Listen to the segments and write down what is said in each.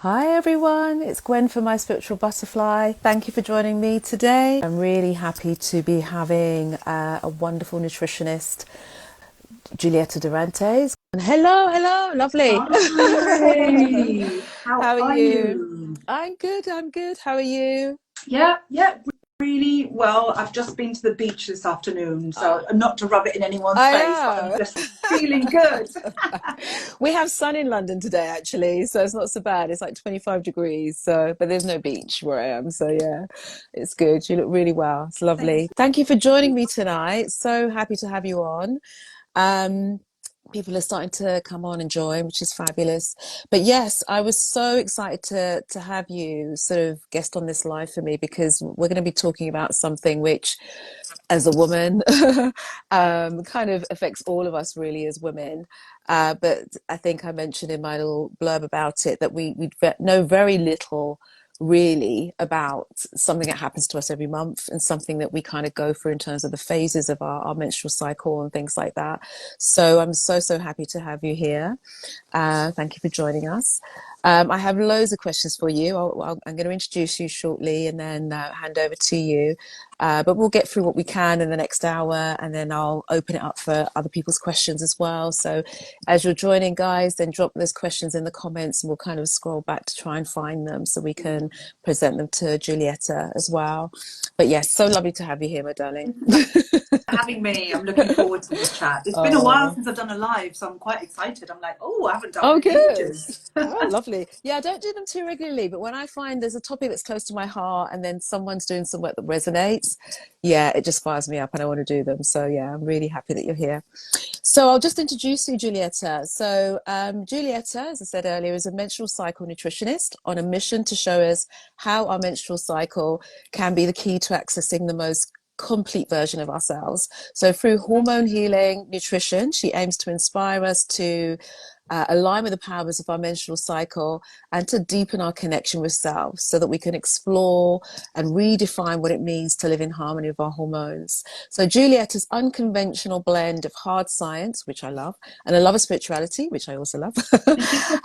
Hi everyone, it's Gwen from My Spiritual Butterfly. Thank you for joining me today. I'm really happy to be having a wonderful nutritionist, Giulietta Durantes. And hello, lovely. Hi, how How are are you? you? I'm good. How are you? Yeah, really well. I've just been to the beach this afternoon, Oh, so not to rub it in anyone's I face, but I'm know. just feeling good. We have sun in London today, actually, so it's not so bad. It's like 25 degrees, so but there's no beach where I am, so yeah, it's good. You look really well. It's Thanks. lovely. Thank you for joining me tonight. So happy to have you on. Um, People are starting to come on and join, which is fabulous. But yes, I was so excited to have you sort of guest on this live for me because we're going to be talking about something which, as a woman, kind of affects all of us really as women. But I think I mentioned in my little blurb about it that we know very little really about something that happens to us every month and something that we kind of go through in terms of the phases of our menstrual cycle and things like that. So I'm so happy to have you here. Thank you for joining us. I have loads of questions for you. I'm going to introduce you shortly and then hand over to you. But we'll get through what we can in the next hour and then I'll open it up for other people's questions as well. So as you're joining, guys, then drop those questions in the comments and we'll kind of scroll back to try and find them so we can present them to Giulietta as well. But yes, so lovely to have you here, my darling. For having me. I'm looking forward to this chat. It's been a while Oh. since I've done a live, so I'm quite excited. I'm like, oh, I haven't done Oh, one in good. ages. Oh, lovely. Yeah, I don't do them too regularly, but when I find there's a topic that's close to my heart and then someone's doing some work that resonates, yeah, it just fires me up and I want to do them. So, yeah, I'm really happy that you're here. So, I'll just introduce you, Giulietta. So, Giulietta, as I said earlier, is a menstrual cycle nutritionist on a mission to show us how our menstrual cycle can be the key to accessing the most complete version of ourselves. So through hormone healing, nutrition, she aims to inspire us to align with the powers of our menstrual cycle and to deepen our connection with self so that we can explore and redefine what it means to live in harmony with our hormones. So Giulietta's unconventional blend of hard science, which I love, and a love of spirituality, which I also love,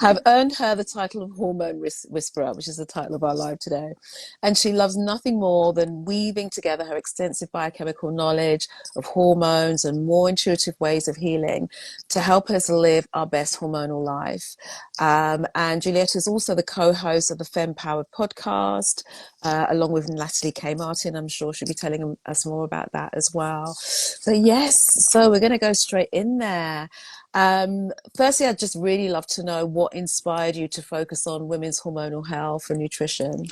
have earned her the title of Hormone Whisperer, which is the title of our live today. And she loves nothing more than weaving together her extensive biochemical knowledge of hormones and more intuitive ways of healing to help us live our best hormonal life. And Giulietta is also the co-host of the Femme Powered podcast, along with Natalie K. Martin. I'm sure she'll be telling us more about that as well. So yes, so we're going to go straight in there. Firstly, I'd just really love to know what inspired you to focus on women's hormonal health and nutrition.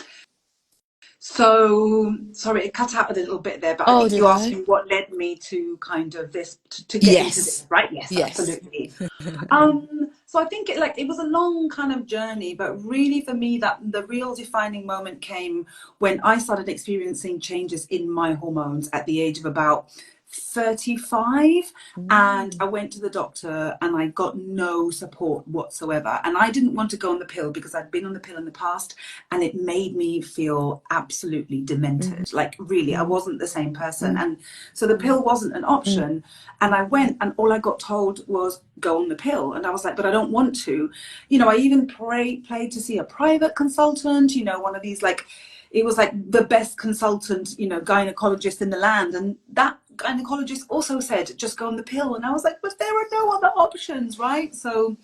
So sorry, it cut out a little bit there, but I Oh, think did you asked I? me what led me to kind of this to get into this, Yes. right? Yes, Yes. absolutely. So I think it was a long kind of journey, but really for me that the real defining moment came when I started experiencing changes in my hormones at the age of about 35, and I Mm. went to the doctor and I got no support whatsoever, and I didn't want to go on the pill because I'd been on the pill in the past and it made me feel absolutely Mm. demented, like really I Mm. wasn't the same person. Mm. And so the Mm. pill wasn't an Mm. option, and I went and all I got told was go on the pill, and I was like, but I don't want to. I even played to see a private consultant, one of these, like, it was like the best consultant, gynecologist in the land, and that gynecologist also said just go on the pill, and I was like, but there are no other options, right? So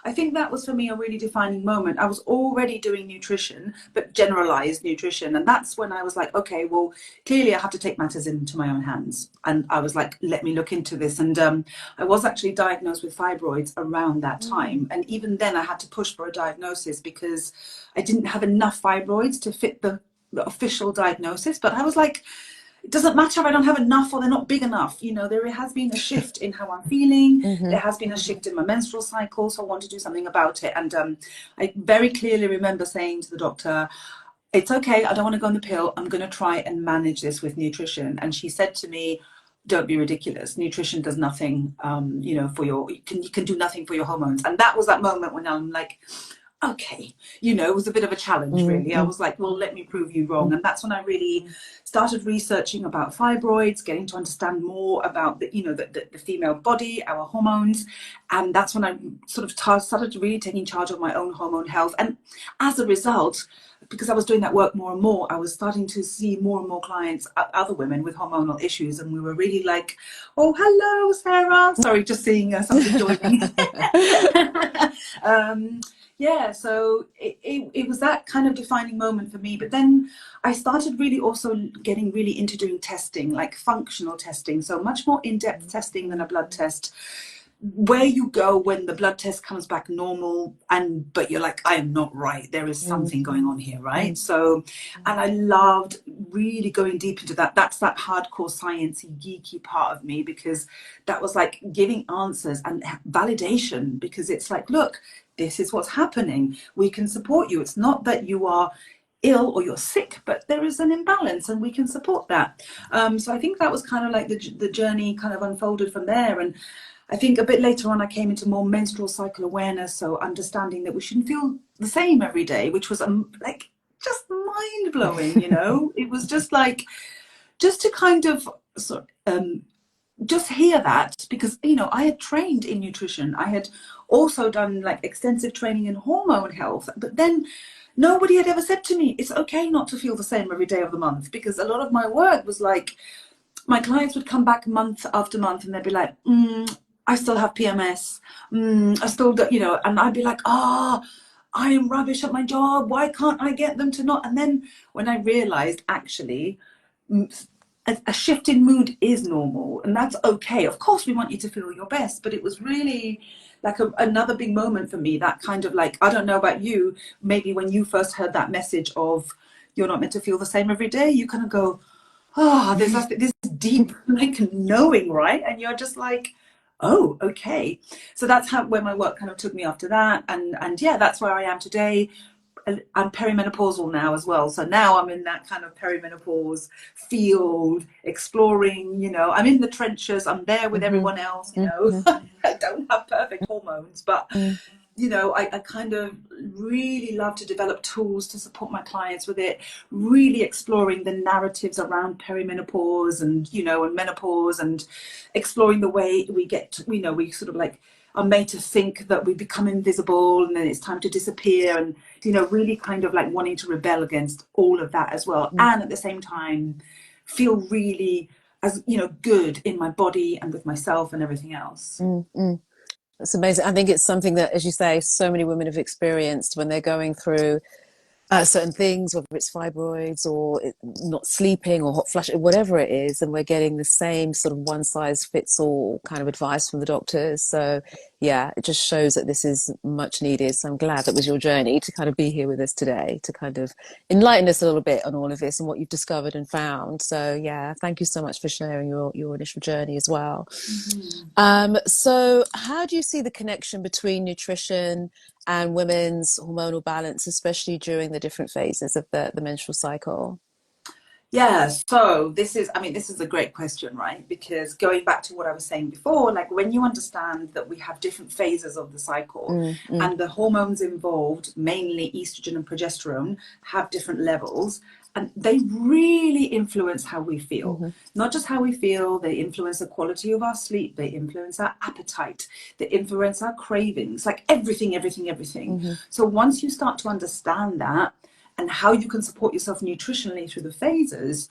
I think that was for me a really defining moment. I was already doing nutrition, but generalized nutrition. And that's when I was like, okay, well, clearly I have to take matters into my own hands. And I was like, let me look into this. And I was actually diagnosed with fibroids around that Mm. time. And even then I had to push for a diagnosis because I didn't have enough fibroids to fit the official diagnosis. But I was like, it doesn't matter if I don't have enough or they're not big enough. There has been a shift in how I'm feeling. Mm-hmm. There has been a shift in my menstrual cycle. So I want to do something about it. And I very clearly remember saying to the doctor, it's okay, I don't want to go on the pill. I'm going to try and manage this with nutrition. And she said to me, don't be ridiculous. Nutrition does nothing, for you can do nothing for your hormones. And that was that moment when I'm like, okay, it was a bit of a challenge, really. I was like, well, let me prove you wrong. And that's when I really started researching about fibroids, getting to understand more about the female body, our hormones. And that's when I sort of started really taking charge of my own hormone health. And as a result, because I was doing that work more and more, I was starting to see more and more clients, other women with hormonal issues, and we were really like, oh, hello, Sarah. Sorry, just seeing somebody joining. Yeah, so it was that kind of defining moment for me. But then I started really also getting really into doing testing, like functional testing, so much more in-depth testing than a blood test, where you go when the blood test comes back normal but you're like, I am not right, there is something going on here, right? So, and I loved really going deep into that. That's that hardcore sciencey geeky part of me, because that was like giving answers and validation, because it's like, look, this is what's happening, we can support you. It's not that you are ill or you're sick, but there is an imbalance and we can support that. So I think that was kind of like the journey kind of unfolded from there. And I think a bit later on, I came into more menstrual cycle awareness, so understanding that we shouldn't feel the same every day, which was like just mind blowing. It was just like, just to kind of just hear that, because I had trained in nutrition, I had also done like extensive training in hormone health, but then nobody had ever said to me, it's okay not to feel the same every day of the month, because a lot of my work was like, my clients would come back month after month and they'd be like, I still have PMS. I still do, and I'd be like, I am rubbish at my job. Why can't I get them to not? And then when I realized, actually, a shift in mood is normal, and that's okay. Of course, we want you to feel your best, but it was really like another big moment for me. That kind of like, I don't know about you, maybe when you first heard that message of you're not meant to feel the same every day, you kind of go, there's this deep like knowing, right? And you're just like, oh, okay. So that's where my work kind of took me after that. And yeah, that's where I am today. I'm perimenopausal now as well. So now I'm in that kind of perimenopause field, exploring, I'm in the trenches. I'm there with everyone else, I don't have perfect hormones, but I kind of really love to develop tools to support my clients with it, really exploring the narratives around perimenopause and, and menopause, and exploring the way we get, we sort of like are made to think that we become invisible and then it's time to disappear, and, really kind of like wanting to rebel against all of that as well. And at the same time, feel really, as good in my body and with myself and everything else. It's amazing. I think it's something that, as you say, so many women have experienced when they're going through certain things, whether it's fibroids or not sleeping or hot flush, whatever it is, and we're getting the same sort of one size fits all kind of advice from the doctors. So yeah, it just shows that this is much needed. So I'm glad that was your journey to kind of be here with us today to kind of enlighten us a little bit on all of this and what you've discovered and found. So yeah, thank you so much for sharing your initial journey as well. So how do you see the connection between nutrition and women's hormonal balance, especially during the different phases of the menstrual cycle? Yeah, so this is a great question, right? Because going back to what I was saying before, like when you understand that we have different phases of the cycle and the hormones involved, mainly estrogen and progesterone, have different levels, and they really influence how we feel. Not just how we feel, they influence the quality of our sleep, they influence our appetite, they influence our cravings, like everything. So once you start to understand that and how you can support yourself nutritionally through the phases,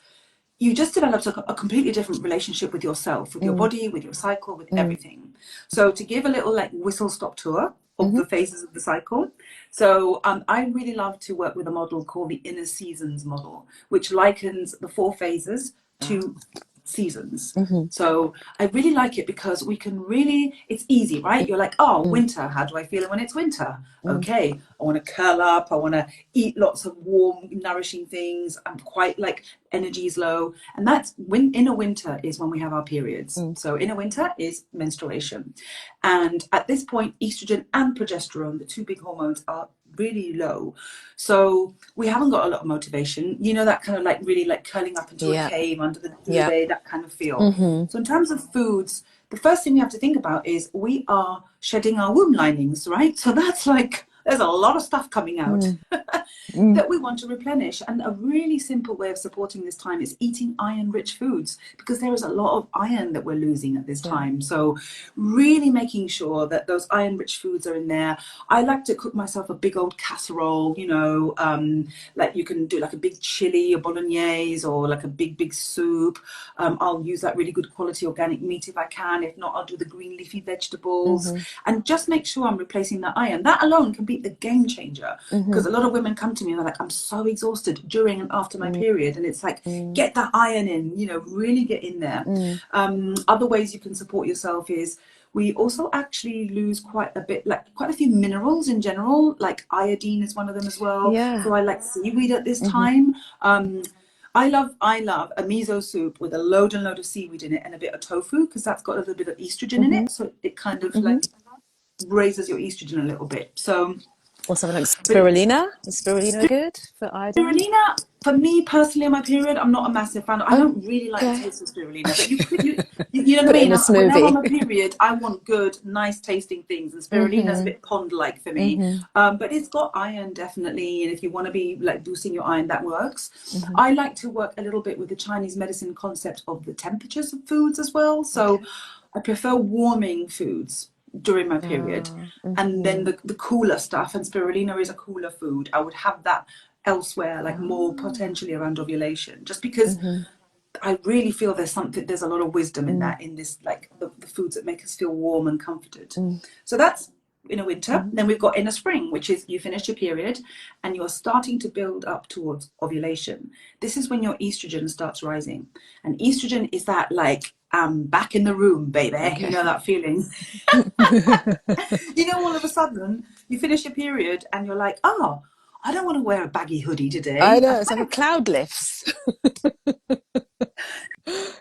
you just developed a completely different relationship with yourself, with your body, with your cycle, with everything. So to give a little like whistle stop tour of the phases of the cycle. So I really love to work with a model called the inner seasons model, which likens the 4 phases to seasons. So I really like it because we can really, it's easy, right? You're like, oh, winter, how do I feel when it's winter? Okay, I want to curl up, I want to eat lots of warm, nourishing things, I'm quite like, energy is low. And that's inner winter is when we have our periods. So inner winter is menstruation. And at this point, estrogen and progesterone, the 2 big hormones, are really low. So we haven't got a lot of motivation, that kind of like really like curling up into a cave under the duvet, that kind of feel. So in terms of foods, the first thing we have to think about is we are shedding our womb linings, right? So that's like there's a lot of stuff coming out Mm. Mm. that we want to replenish. And a really simple way of supporting this time is eating iron-rich foods, because there is a lot of iron that we're losing at this Yeah. time. So really making sure that those iron-rich foods are in there. I like to cook myself a big old casserole, you know, like you can do like a big chili or bolognese, or like a big soup. I'll use that really good quality organic meat if I can. If not, I'll do the green leafy vegetables, Mm-hmm. and just make sure I'm replacing that iron. That alone can be the game changer, Mm-hmm. because a lot of women come to me and they're like, I'm so exhausted during and after my Mm. period, and it's like, Mm. get that iron in, you know, really get in there. Mm. Other ways you can support yourself is, we also actually lose quite a bit, like quite a few minerals in general, like iodine is one of them as well. Yeah. So I like seaweed at this Mm-hmm. time. I love a miso soup with a load of seaweed in it and a bit of tofu, because that's got a little bit of estrogen in Mm-hmm. it, so it kind of Mm-hmm. like raises your estrogen a little bit. So, Or something like but spirulina. Is spirulina good for iodine? spirulina, for me personally, on my period, I'm not a massive fan. I don't really like the Okay. taste of spirulina, but you know what Put I it in mean. a When I'm on smoothie. my period, I want good, nice tasting things, and spirulina is a Mm-hmm. bit pond-like for me. Mm-hmm. But it's got iron definitely, and if you want to be like boosting your iron, that works. Mm-hmm. I like to work a little bit with the Chinese medicine concept of the temperatures of foods as well. So Okay. I prefer warming foods during my period, and then Mm-hmm. the cooler stuff, and spirulina is a cooler food. I would have that elsewhere, like more Ah. potentially around ovulation, just because Mm-hmm. I really feel there's a lot of wisdom in that, in this, like the foods that make us feel warm and comforted. Mm-hmm. So that's in a winter. Mm-hmm. Then we've got in a spring, which is you finish your period and you're starting to build up towards ovulation. This is when your estrogen starts rising, and estrogen is that like, back in the room, baby. You Okay. know that feeling. You know, all of a sudden you finish your period and you're like, oh, I don't want to wear a baggy hoodie I today. I know, it's like a kind of, cloud lifts.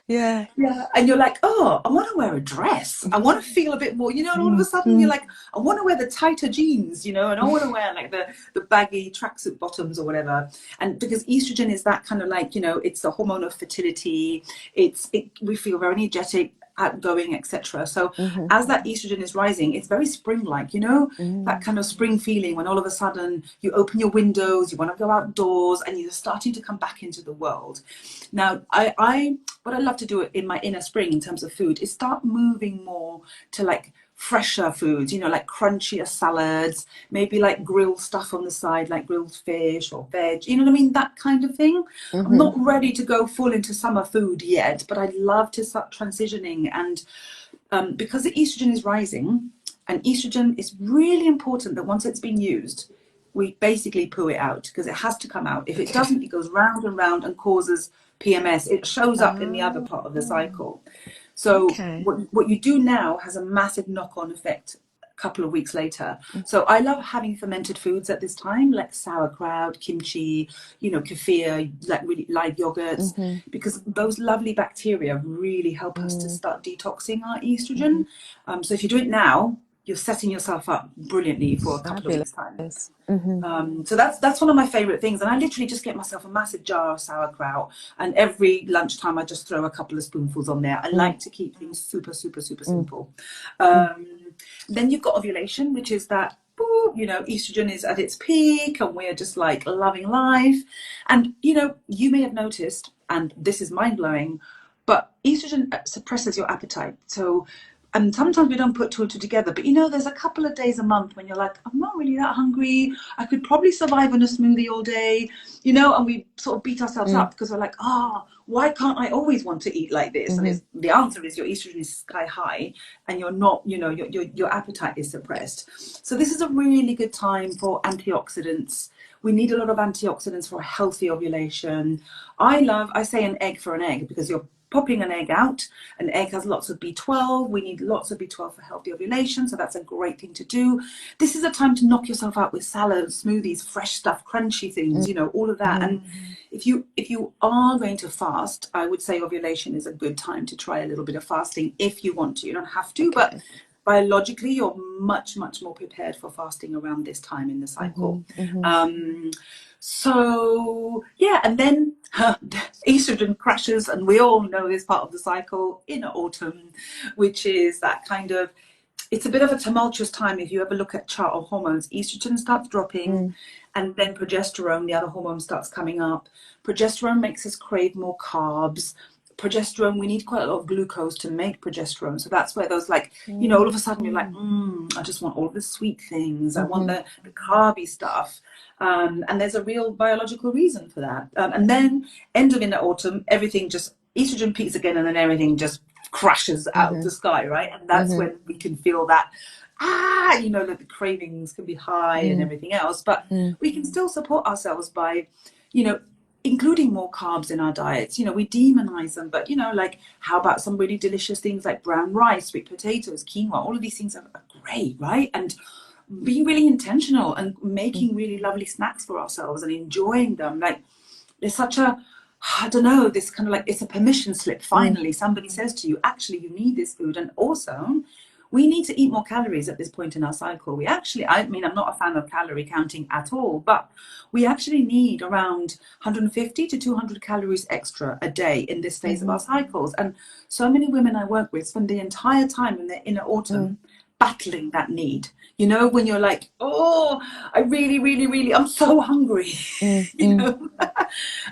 Yeah. yeah. And you're like, oh, I want to wear a dress. I want to feel a bit more, you know, and all of a sudden you're Mm-hmm. like, I want to wear the tighter jeans, you know, and I want to wear like the baggy tracksuit bottoms or whatever. And because estrogen is that kind of like, you know, it's the hormone of fertility. We feel very energetic, outgoing, etc. So Mm-hmm. as that estrogen is rising, it's very spring-like, you know, that kind of spring feeling when all of a sudden you open your windows, you want to go outdoors, and you're starting to come back into the world. Now, I what I love to do in my inner spring in terms of food is start moving more to like fresher foods, you know, like crunchier salads, maybe like grilled stuff on the side, like grilled fish or veg, you know what I mean? That kind of thing. I'm Mm-hmm. not ready to go full into summer food yet, but I'd love to start transitioning. And because the estrogen is rising, and estrogen is really important that once it's been used, we basically poo it out, because it has to come out. If it Okay. doesn't, it goes round and round and causes PMS. It shows up in the other Ah. part of the cycle. So Okay. what you do now has a massive knock-on effect a couple of weeks later. So I love having fermented foods at this time, like sauerkraut, kimchi, you know, kefir, like really live yogurts, Mm-hmm. because those lovely bacteria really help us to start detoxing our estrogen. So if you do it now, you're setting yourself up brilliantly for a couple of weeks' time. Fabulous. Mm-hmm. So that's one of my favorite things, and I literally just get myself a massive jar of sauerkraut, and every lunchtime I just throw a couple of spoonfuls on there. I like to keep things super simple. Then you've got ovulation, which is that, you know, estrogen is at its peak and we're just like loving life. And you know, you may have noticed, and this is mind-blowing, but estrogen suppresses your appetite. So, and sometimes we don't put two and two together, but you know, there's a couple of days a month when you're like, I'm not really that hungry. I could probably survive on a smoothie all day, you know, and we sort of beat ourselves up because we're like, why can't I always want to eat like this? And the answer is your estrogen is sky high, and you're not, you know, your appetite is suppressed. So this is a really good time for antioxidants. We need a lot of antioxidants for a healthy ovulation. I say an egg for an egg, because you're popping an egg out. An egg has lots of B12. We need lots of B12 for healthy ovulation, so that's a great thing to do. This is a time to knock yourself out with salads, smoothies, fresh stuff, crunchy things, you know, all of that. And if you are going to fast, I would say ovulation is a good time to try a little bit of fasting if you want to. You don't have to, but biologically you're much more prepared for fasting around this time in the cycle. So yeah, and then estrogen crashes, and we all know this part of the cycle in autumn, which is that kind of it's a bit of a tumultuous time. If you ever look at chart of hormones, estrogen starts dropping, Mm. and then progesterone, the other hormone, starts coming up. Progesterone makes us crave more carbs. Progesterone, we need quite a lot of glucose to make progesterone. So that's where those, like, you know, all of a sudden you're like, I just want all the sweet things. I want the carby stuff. And there's a real biological reason for that. And then end of in the autumn, everything just, estrogen peaks again, and then everything just crashes out of the sky, right? And that's when we can feel that, you know, that the cravings can be high and everything else. But we can still support ourselves by, you know, including more carbs in our diets. You know, we demonize them, but, you know, like, how about some really delicious things like brown rice, sweet potatoes, quinoa? All of these things are great, right? And being really intentional and making really lovely snacks for ourselves and enjoying them. Like, there's such a, I don't know, this kind of like, it's a permission slip. Finally, somebody says to you, actually, you need this food. And also, we need to eat more calories at this point in our cycle. We actually, I mean, I'm not a fan of calorie counting at all, but we actually need around 150 to 200 calories extra a day in this phase of our cycles. And so many women I work with spend the entire time in the inner autumn battling that need. You know, when you're like, oh, I really, really, really, I'm so hungry, you know,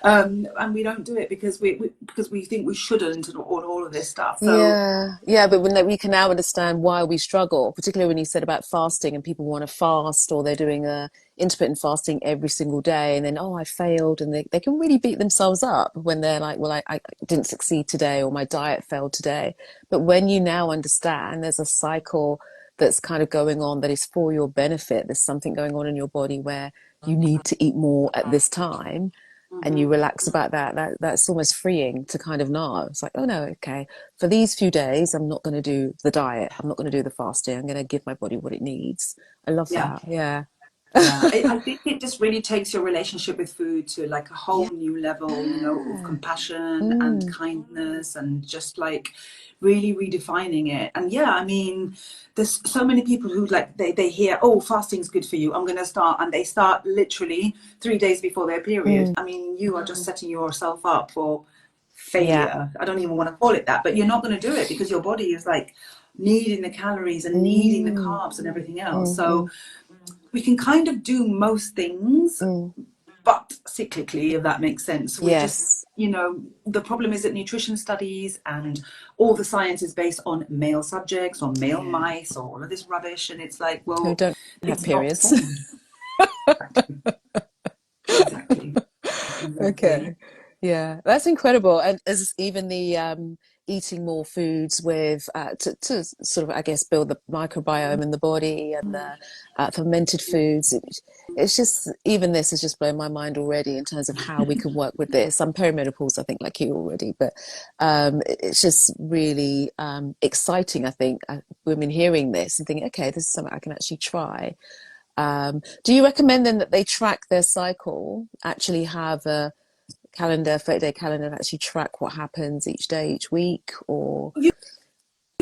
and we don't do it because we think we shouldn't, and all of this stuff. So Yeah, but when we can now understand why we struggle, particularly when you said about fasting and people want to fast, or they're doing a intermittent fasting every single day, and then, oh, I failed, and they can really beat themselves up when they're like, well, I didn't succeed today, or my diet failed today. But when you now understand there's a cycle that's kind of going on that is for your benefit, there's something going on in your body where you need to eat more at this time, and you relax about that's almost freeing to kind of know. It's like, oh no, okay, for these few days, I'm not going to do the diet. I'm not going to do the fasting. I'm going to give my body what it needs. I love yeah. that. Yeah. Yeah, I think it just really takes your relationship with food to like a Yeah. whole new level, you know, of compassion and kindness, and just like really redefining it. And yeah, I mean, there's so many people who like, they hear, oh, fasting's good for you, I'm going to start, and they start literally 3 days before their period. I mean, you are just setting yourself up for Yeah. failure. I don't even want to call it that, but you're not going to do it because your body is like needing the calories and needing the carbs and everything else. So we can kind of do most things, but cyclically, if that makes sense. We're just, Yes. you know, the problem is that nutrition studies and all the science is based on male subjects or male Yeah. mice or all of this rubbish. And it's like, Who well, don't have it's not periods. formed. Exactly. Exactly. Okay. Yeah, that's incredible. And as even the eating more foods with to sort of, I guess, build the microbiome in the body, and the fermented foods. It's just, even this has just blown my mind already in terms of how we can work with this. I'm perimenopause, I think, like you already, but it's just really exciting. I think women hearing this and thinking, okay, this is something I can actually try. Do you recommend then that they track their cycle, actually have a calendar, 30-day calendar, and actually track what happens each day, each week, or?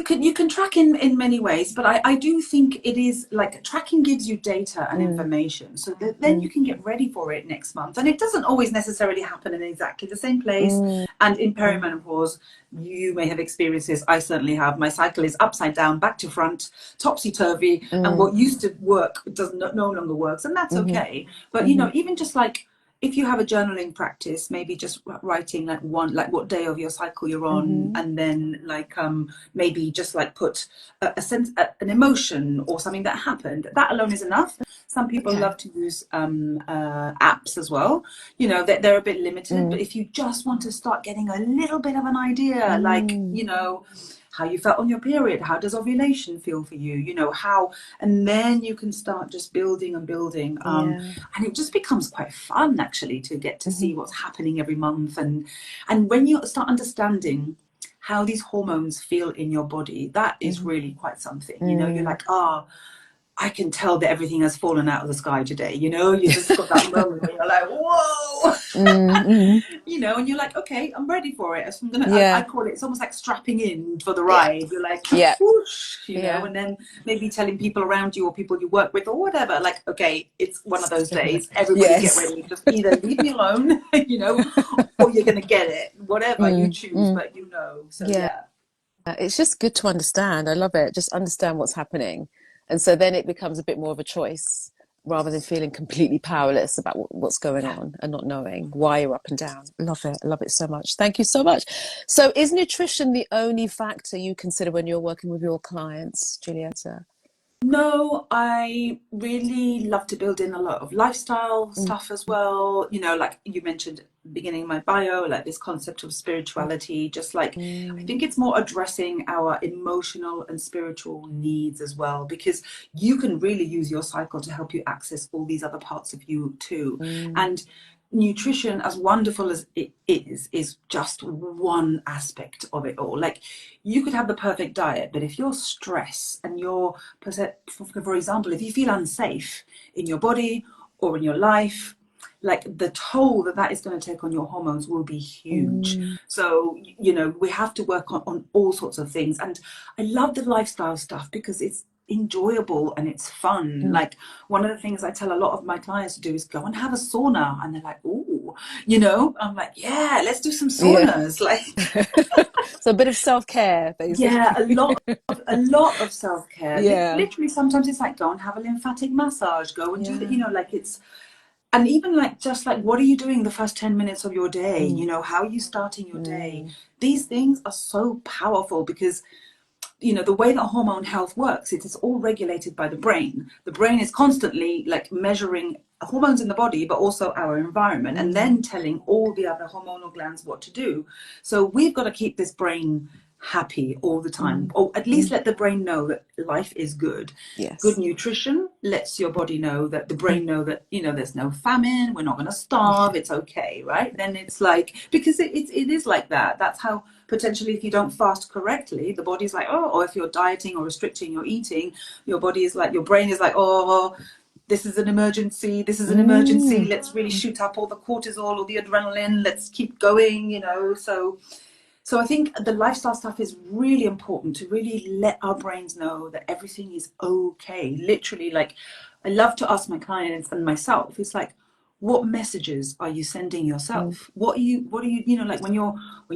You can track in many ways, but I do think it is like tracking gives you data and information, so that then you can get ready for it next month. And it doesn't always necessarily happen in exactly the same place. And in perimenopause, you may have experienced this. I certainly have. My cycle is upside down, back to front, topsy turvy, and what used to work does no longer works, and that's okay. But you know, even just like, if you have a journaling practice, maybe just writing like what day of your cycle you're on, and then like maybe just like put a sense, an emotion or something that happened. That alone is enough. Some people Okay. love to use apps as well. You know, they're a bit limited, but if you just want to start getting a little bit of an idea, like, you know, how you felt on your period, how does ovulation feel for you, you know, how, and then you can start just building and building, Yeah. and it just becomes quite fun actually to get to see what's happening every month. And when you start understanding how these hormones feel in your body, that is really quite something. You know, you're like, oh, I can tell that everything has fallen out of the sky today. You know, you just got that moment where you're like, whoa, you know, and you're like, okay, I'm ready for it. So I Yeah. call it, it's almost like strapping in for the Yeah. ride. You're like, Yeah. whoosh, you know, Yeah. and then maybe telling people around you or people you work with or whatever, like, okay, it's one of those days. Everybody get Yes. ready. Just either leave me alone, you know, or you're going to get it, whatever you choose, but you know. So Yeah. yeah. It's just good to understand. I love it. Just understand what's happening. And so then it becomes a bit more of a choice rather than feeling completely powerless about what's going Yeah. on and not knowing why you're up and down. Love it. I love it so much. Thank you so much. So is nutrition the only factor you consider when you're working with your clients, Giulietta? No, I really love to build in a lot of lifestyle Mm, stuff as well. You know, like you mentioned at the beginning of my bio, like this concept of spirituality, just like I mm, think it's more addressing our emotional and spiritual needs as well, because you can really use your cycle to help you access all these other parts of you too. mm, And nutrition, as wonderful as it is just one aspect of it all. Like you could have the perfect diet, but if you're stressed and you're, for example, if you feel unsafe in your body or in your life, like the toll that that is going to take on your hormones will be huge. mm, So, you know, we have to work on all sorts of things. And I love the lifestyle stuff because it's enjoyable and it's fun. mm. Like one of the things I tell a lot of my clients to do is go and have a sauna. And they're like, oh, you know, I'm like, yeah, let's do some Yeah. saunas. Like, So a bit of self-care, yeah, basically. a lot of self-care. Yeah. Literally, sometimes it's like go and have a lymphatic massage, go and do that, Yeah. you know, like it's, and even like just like what are you doing the first 10 minutes of your day? You Mm, know, how are you starting your day? mm, These things are so powerful because you know the way that hormone health works, it is all regulated by the brain. The brain is constantly like measuring hormones in the body but also our environment and mm, then telling all the other hormonal glands what to do. So we've got to keep this brain happy all the time, mm, or at least mm. let the brain know that life is good. Good Yes. nutrition lets your body know, that the brain know that, you know, there's no famine, we're not going to starve, it's okay, right? Then it's like, because it is like that. That's how potentially if you don't fast correctly, the body's like, oh, or if you're dieting or restricting your eating, your body is like, your brain is like, oh, this is an emergency, this is an emergency, Mm, let's really shoot up all the cortisol or the adrenaline, let's keep going, you know. So I think the lifestyle stuff is really important to really let our brains know that everything is okay. Literally, like I love to ask my clients and myself, it's like, what messages are you sending mm, yourself? What are you, you know, like when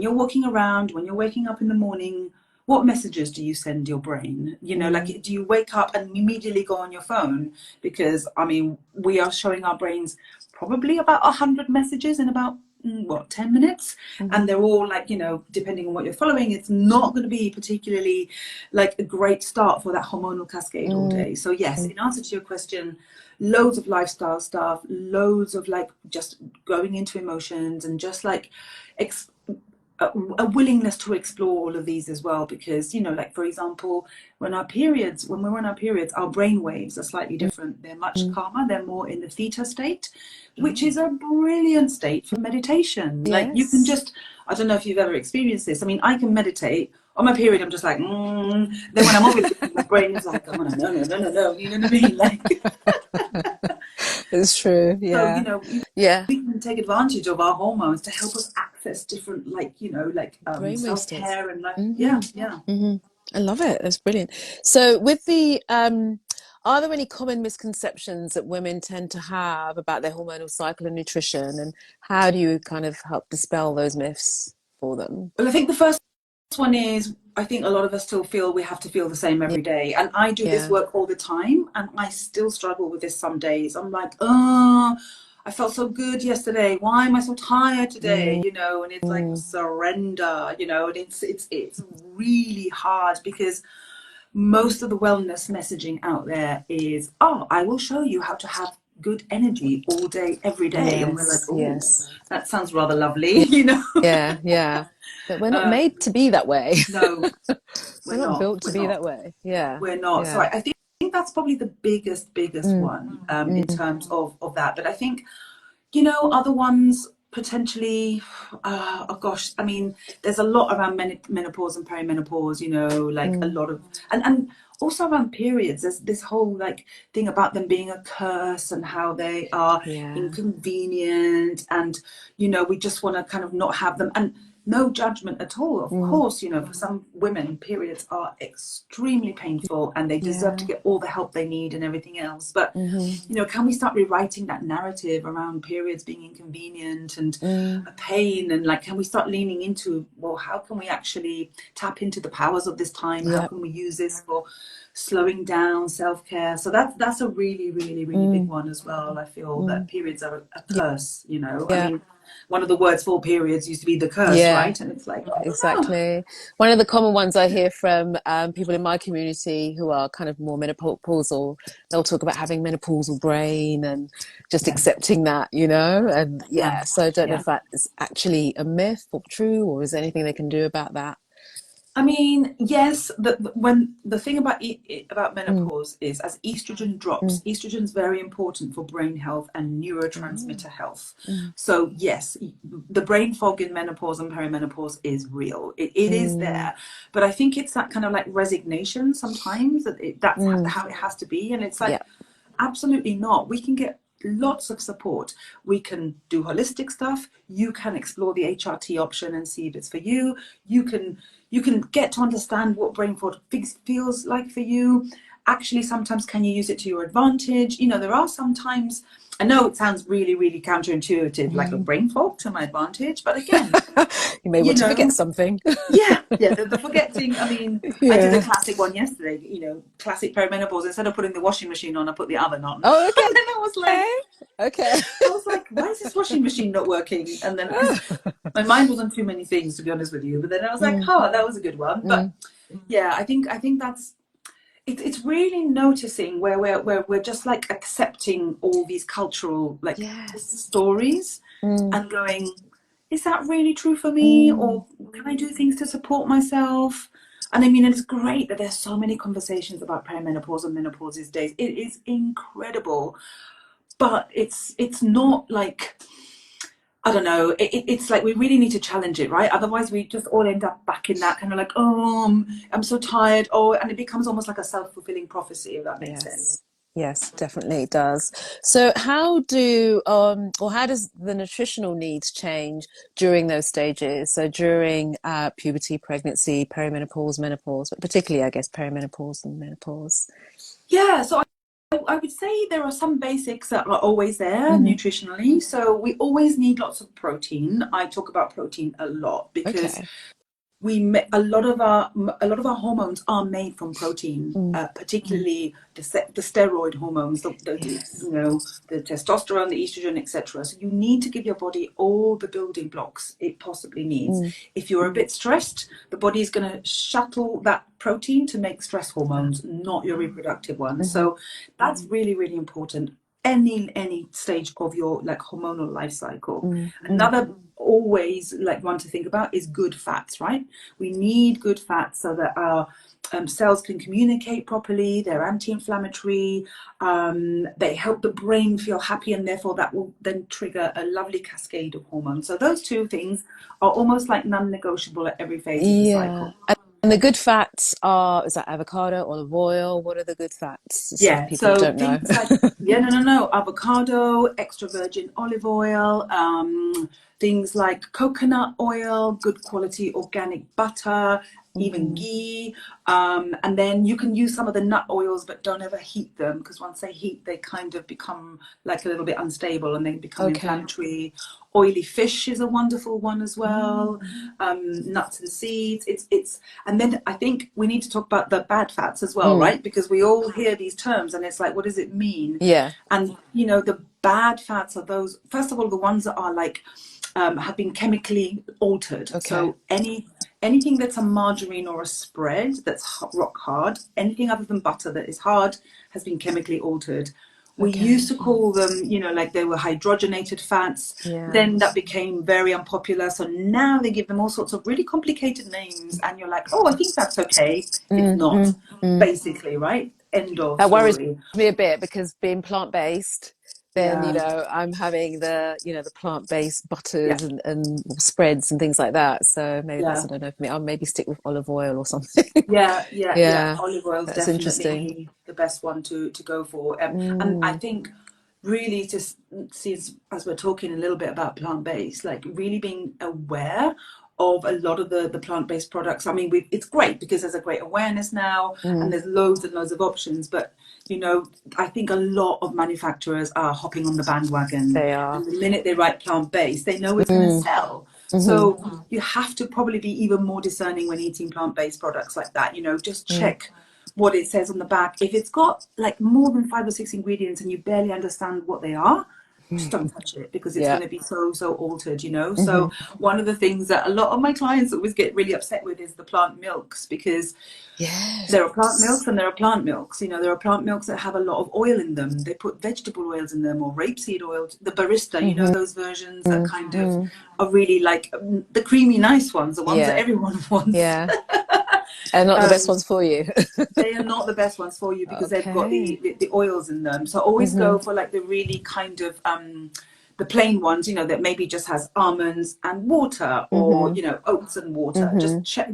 you're walking around, when you're waking up in the morning, what messages do you send your brain? You know, like mm. do you wake up and immediately go on your phone? Because I mean, we are showing our brains probably about 100 messages in about what 10 minutes, and Mhm. they're all like, you know, depending on what you're following, it's not going to be particularly like a great start for that hormonal cascade all Mm, day. So yes, mm. in answer to your question, loads of lifestyle stuff, loads of like just going into emotions and just like ex- a willingness to explore all of these as well, because you know, like for example, when we're on our periods, our brain waves are slightly Mm, different. They're much mm. calmer, they're more in the theta state, which Oh, is a brilliant state for meditation. Like you can yes. just, I don't know if you've ever experienced this, I mean, I can meditate on my period, I'm just like then when I'm ovulating, my brain is like, oh no, no, no, no, no, no, you know what I mean? Like It's true. so, you Yeah. know, Yeah. we can take advantage of our hormones to help us access different, like, you know, like Brainwave states. self-care and like, yeah, Hmm. yeah. Hmm. I love it. That's brilliant. So with the are there any common misconceptions that women tend to have about their hormonal cycle and nutrition, and how do you kind of help dispel those myths for them? Well, I think the first one is, I think a lot of us still feel we have to feel the same Yeah. every day. And I do this Yeah. work all the time and I still struggle with this some days. I'm like, oh, I felt so good yesterday. Why am I so tired today? Mm, You know, and it's like mm. surrender, you know, and it's really hard because most of the wellness messaging out there is, oh, I will show you how to have good energy all day, every day. And we're like, Yes. oh, Yes. that sounds rather lovely, Yeah. you know. Yeah. Yeah. But we're not Um, made to be that way. no, We're we're not not. built to We're be not. that way. Yeah. We're not. So Yeah. I think that's probably the biggest Mm, one in mm. terms of that. But I think, you know, other ones potentially, oh gosh, I mean, there's a lot around menopause and perimenopause, you know, like a Mm, lot of, and also around periods. There's this whole like thing about them being a curse and how they are yeah. inconvenient, and you know, we just want to kind of not have them. And no judgment at all. Of course, you know, for some women, periods are extremely painful and they deserve to Yeah. get all the help they need and everything else. But, Mm-hmm. you know, can we start rewriting that narrative around periods being inconvenient and Mm. a pain? And like, can we start leaning into, well, how can we actually tap into the powers of this time? How Yeah. can we use this for slowing down, self-care? So that's a really, really, really big Mm. one as well. I feel that Mm. periods are a curse, you know. I Yeah. mean, one of the words for periods used to be the curse, Yeah. right? And it's like, oh, Exactly. One of the common ones I hear from people in my community who are kind of more menopausal, they'll talk about having menopausal brain and just yeah, accepting that, you know? And yeah, yeah, so I don't know yeah. if that is actually a myth or true, or is there anything they can do about that? I mean, yes. When the thing about about Mm, menopause is, as estrogen drops, mm, estrogen is very important for brain health and mm, neurotransmitter health. mm, So yes, the brain fog in menopause and perimenopause is real. It is mm, there, but I think it's that kind of like resignation sometimes that that's mm. how it has to be, and it's like, Yeah. absolutely not. We can get lots of support. We can do holistic stuff. You can explore the HRT option and see if it's for you. You can get to understand what brain fog feels like for you. Actually, sometimes can you use it to your advantage? You know, there are sometimes, I know it sounds really, really counterintuitive, like a brain fog to my advantage, but again, You may you want to forget know, something. yeah, yeah, the forgetting. I mean, I did a Yeah. classic one yesterday, you know, classic perimenopause. Instead of putting the washing machine on, I put the oven on. Oh, And okay. then Okay. I was like, why is this washing machine not working? And then, because my mind was on too many things, to be honest with you. But then I was like, Mm, oh, that was a good one. But mm. yeah, I think that's, it's really noticing where we're just like accepting all these cultural like Yes. stories Mm, and going, is that really true for me? mm. Or can I do things to support myself? And I mean, it's great that there's so many conversations about perimenopause and menopause these days. It is incredible, but it's not like, I don't know. It's like we really need to challenge it, right? Otherwise, we just all end up back in that kind of like, oh, I'm so tired. Oh, and it becomes almost like a self-fulfilling prophecy, if that makes sense. Yes. Yes, definitely it does. So how does the nutritional needs change during those stages? So during puberty, pregnancy, perimenopause, menopause, but particularly I guess perimenopause and menopause. Yeah, so I would say there are some basics that are always there Hmm. nutritionally. So we always need lots of protein. I talk about protein a lot because Okay. a lot of our hormones are made from protein, Mm. particularly the steroid hormones, Yes. the testosterone, the estrogen, etc. So you need to give your body all the building blocks it possibly needs. Mm. If you're a bit stressed, the body is going to shuttle that protein to make stress Wow. hormones, not your reproductive ones. Hmm. So that's really, really important. Any stage of your like hormonal life cycle. Mm. Mm. Another always like one to think about is good fats, right? We need good fats so that our cells can communicate properly. They're anti-inflammatory. They help the brain feel happy, and therefore that will then trigger a lovely cascade of hormones. So those two things are almost like non-negotiable at every phase of the Yeah. cycle. And the good fats are, is that avocado, olive oil? What are the good fats? Just for Yeah, people that so don't know. things like, yeah, no, avocado, extra virgin olive oil, things like coconut oil, good quality organic butter, even Hmm. ghee. And then you can use some of the nut oils, but don't ever heat them, because once they heat, they kind of become like a little bit unstable and they become Okay. inflammatory. Oily fish is a wonderful one as well. Mm. Nuts and seeds. And then I think we need to talk about the bad fats as well, Mm. right? Because we all hear these terms and it's like, what does it mean? Yeah. And the bad fats are those, first of all, the ones that are like have been chemically altered. Okay. So anything that's a margarine or a spread that's rock hard, anything other than butter that is hard, has been chemically altered. We Okay. used to call them, like they were hydrogenated fats. Yeah. Then that became very unpopular. So now they give them all sorts of really complicated names. And you're like, oh, I think that's okay. It's Mm, not, mm, mm. basically, right? End of That worries story. me a bit because being plant-based, then, Yeah. I'm having the plant-based Yeah. butters and spreads and things like that. So maybe that's, Yeah. I don't know, for me. I'll maybe stick with olive oil or something. Yeah. Yeah, Olive oil is that's interesting. definitely the best one to go for. And I Mm, think really just since as we're talking a little bit about plant-based, like really being aware of a lot of the plant-based products. I mean, it's great because there's a great awareness now, and there's loads and loads of options. But you know, I think a lot of manufacturers are hopping on the bandwagon, They are. and the minute they write plant-based, they know it's going to sell. So you have to probably be even more discerning when eating plant-based products like that. You know, just check what it says on the back. If it's got like more than 5 or 6 ingredients and you barely understand what they are, just don't touch it, because it's going to be so altered, you know. So one of the things that a lot of my clients always get really upset with is the plant milks, because there are plant milks and there are plant milks. You know, there are plant milks that have a lot of oil in them. They put vegetable oils in them, or rapeseed oil. The barista, you know, those versions that kind of are really like the creamy nice ones, the ones that everyone wants. And not the best ones for you. They are not the best ones for you, because they've got the oils in them. So always go for like the really kind of the plain ones, you know, that maybe just has almonds and water, or you know, oats and water. Just check,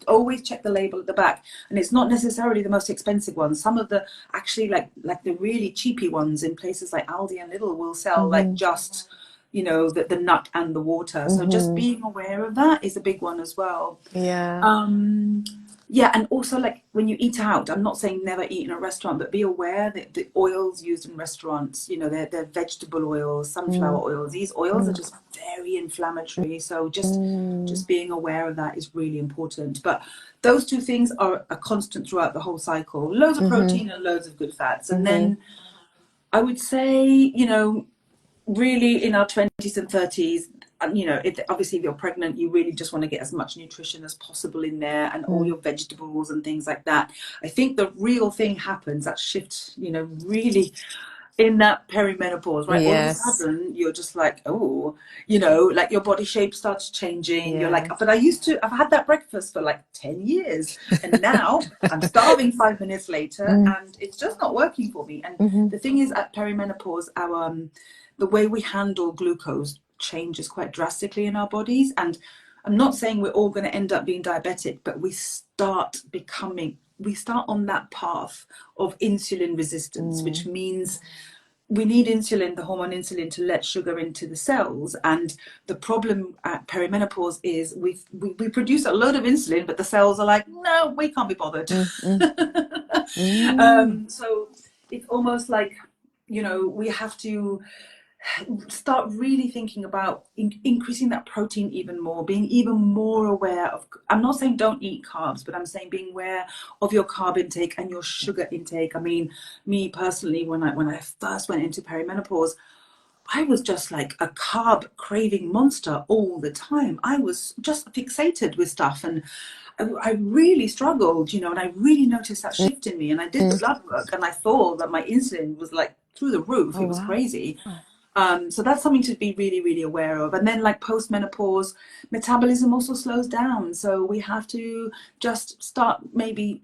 always check the label at the back. And it's not necessarily the most expensive ones. Some of the actually like the really cheapy ones in places like Aldi and Lidl will sell like just, you know, the nut and the water. So just being aware of that is a big one as well. Yeah, and also like when you eat out, I'm not saying never eat in a restaurant, but be aware that the oils used in restaurants, you know, they're vegetable oils, sunflower oils. These oils are just very inflammatory. So just being aware of that is really important. But those two things are a constant throughout the whole cycle. Loads of protein and loads of good fats. And then I would say, you know, really in our 20s and 30s, you know, obviously if you're pregnant, you really just want to get as much nutrition as possible in there, and all your vegetables and things like that. I think the real thing happens, that shift, you know, really in that perimenopause, right? All of a sudden you're just like, oh, you know, like your body shape starts changing. You're like, but I've had that breakfast for like 10 years and now I'm starving 5 minutes later and it's just not working for me. And the thing is, at perimenopause, our the way we handle glucose changes quite drastically in our bodies. And I'm not saying we're all going to end up being diabetic, but we start on that path of insulin resistance, which means we need insulin, the hormone insulin, to let sugar into the cells. And the problem at perimenopause is we produce a load of insulin, but the cells are like, no, we can't be bothered. So it's almost like, you know, we have to start really thinking about increasing that protein even more, being even more aware of, I'm not saying don't eat carbs, but I'm saying being aware of your carb intake and your sugar intake. I mean, me personally, when I first went into perimenopause, I was just like a carb craving monster all the time. I was just fixated with stuff, and I really struggled, you know, and I really noticed that shift in me. And I did the blood work and I thought that my insulin was like through the roof. It was crazy. So that's something to be really, really aware of. And then like post-menopause, metabolism also slows down. So we have to just start maybe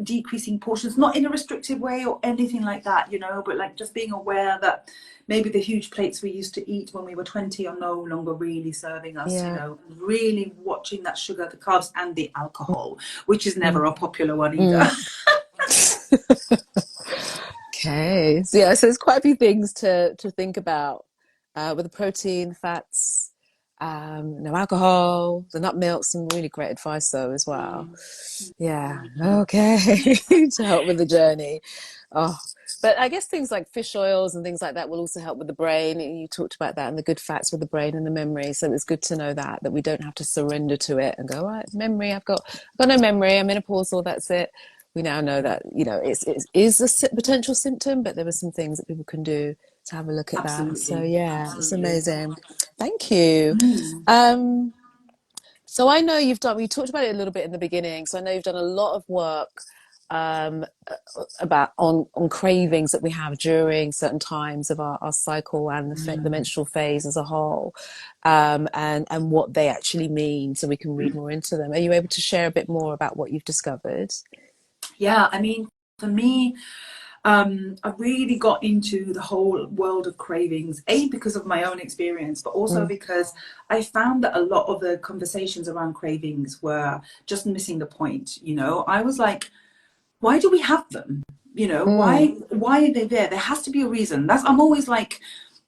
decreasing portions, not in a restrictive way or anything like that, you know, but like just being aware that maybe the huge plates we used to eat when we were 20 are no longer really serving us, you know, really watching that sugar, the carbs and the alcohol, which is never a popular one either. Okay, so yeah, so there's quite a few things to think about with the protein, fats, no alcohol, the nut milk. Some really great advice though as well. Yeah, okay, to help with the journey. Oh, but I guess things like fish oils and things like that will also help with the brain. You talked about that, and the good fats with the brain and the memory. So it's good to know that we don't have to surrender to it and go, right, memory, I've got no memory, I'm menopausal, that's it. We now know that, you know, it is a potential symptom, but there are some things that people can do to have a look at that. So yeah, it's amazing. Thank you. So I know we talked about it a little bit in the beginning. So I know you've done a lot of work about on cravings that we have during certain times of our cycle and the menstrual phase as a whole, and what they actually mean, so we can read more into them. Are you able to share a bit more about what you've discovered? Yeah, I mean, for me, I really got into the whole world of cravings, because of my own experience, but also because I found that a lot of the conversations around cravings were just missing the point. You know, I was like, why do we have them? You know, why are they there? There has to be a reason. I'm always like,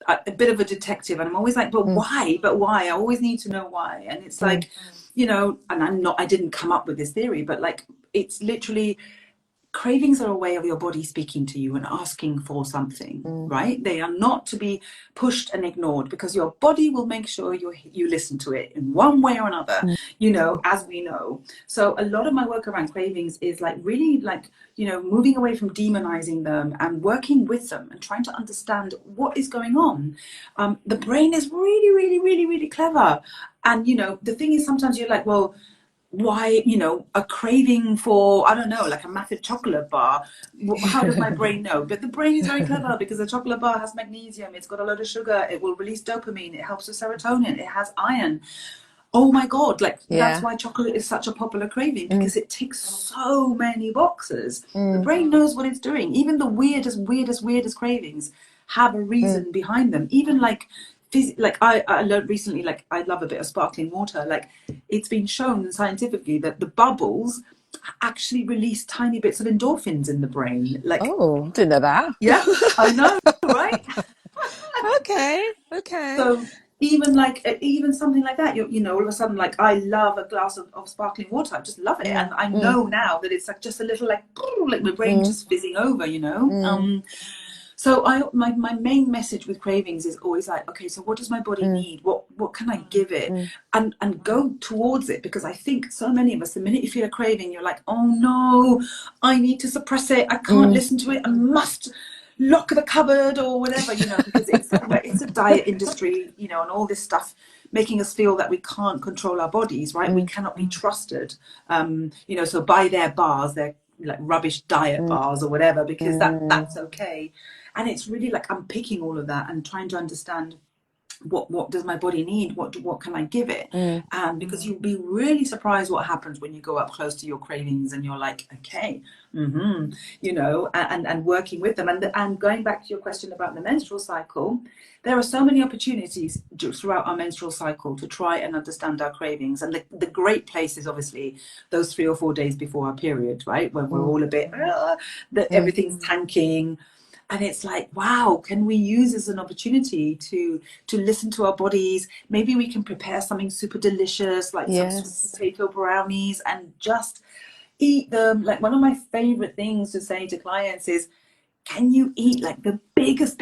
a bit of a detective, and I'm always like, but why? But why? I always need to know why. And it's like, you know, and I didn't come up with this theory, but like, it's literally, cravings are a way of your body speaking to you and asking for something, right? They are not to be pushed and ignored, because your body will make sure you listen to it in one way or another, you know, as we know. So a lot of my work around cravings is like really like, you know, moving away from demonizing them and working with them and trying to understand what is going on. The brain is really, really, really, really clever. And, you know, the thing is, sometimes you're like, well, why, you know, a craving for, I don't know, like a massive chocolate bar, how does my brain know? But the brain is very clever, because a chocolate bar has magnesium, it's got a lot of sugar, it will release dopamine, it helps with serotonin, it has iron. Oh my god, like that's why chocolate is such a popular craving, because it ticks so many boxes. The brain knows what it's doing. Even the weirdest cravings have a reason behind them. Even like I learned recently, like I love a bit of sparkling water. Like, it's been shown scientifically that the bubbles actually release tiny bits of endorphins in the brain. Like, Oh, didn't know that. yeah, I know, right? Okay. So even like even something like that, you know, all of a sudden, like, I love a glass of sparkling water. I just love it, and I know now that it's like just a little like my brain just fizzing over, you know. So my main message with cravings is always like, okay, so what does my body need? What can I give it? And go towards it, because I think so many of us, the minute you feel a craving, you're like, oh no, I need to suppress it. I can't listen to it. I must lock the cupboard or whatever, you know, because it's a diet industry, you know, and all this stuff making us feel that we can't control our bodies, right? We cannot be trusted, you know, so buy their bars, their like rubbish diet bars or whatever, because that's okay. And it's really like unpicking all of that and trying to understand what does my body need, what can I give it, because you'll be really surprised what happens when you go up close to your cravings and you're like, okay, you know, and working with them. And going back to your question about the menstrual cycle, there are so many opportunities throughout our menstrual cycle to try and understand our cravings. And the great place is obviously those 3 or 4 days before our period, right, when we're all a bit that everything's tanking. And it's like, wow, can we use as an opportunity to listen to our bodies? Maybe we can prepare something super delicious, like some sweet potato brownies, and just eat them. Like, one of my favorite things to say to clients is, can you eat like the biggest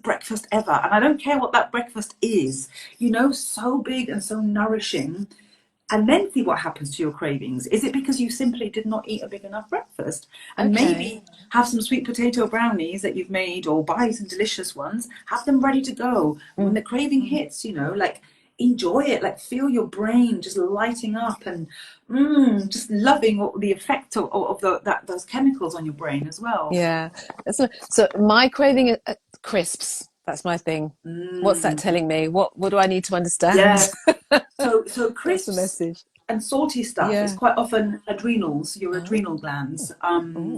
breakfast ever? And I don't care what that breakfast is, you know, so big and so nourishing. And then see what happens to your cravings. Is it because you simply did not eat a big enough breakfast? And maybe have some sweet potato brownies that you've made, or buy some delicious ones, have them ready to go. When the craving hits, you know, like, enjoy it, like feel your brain just lighting up, and just loving the effect of those chemicals on your brain as well. Yeah. So my craving is crisps. That's my thing. What's that telling me? What do I need to understand? Yeah. So What's the crisps message? and salty stuff is Yeah. quite often adrenals, your adrenal Oh. glands, Oh.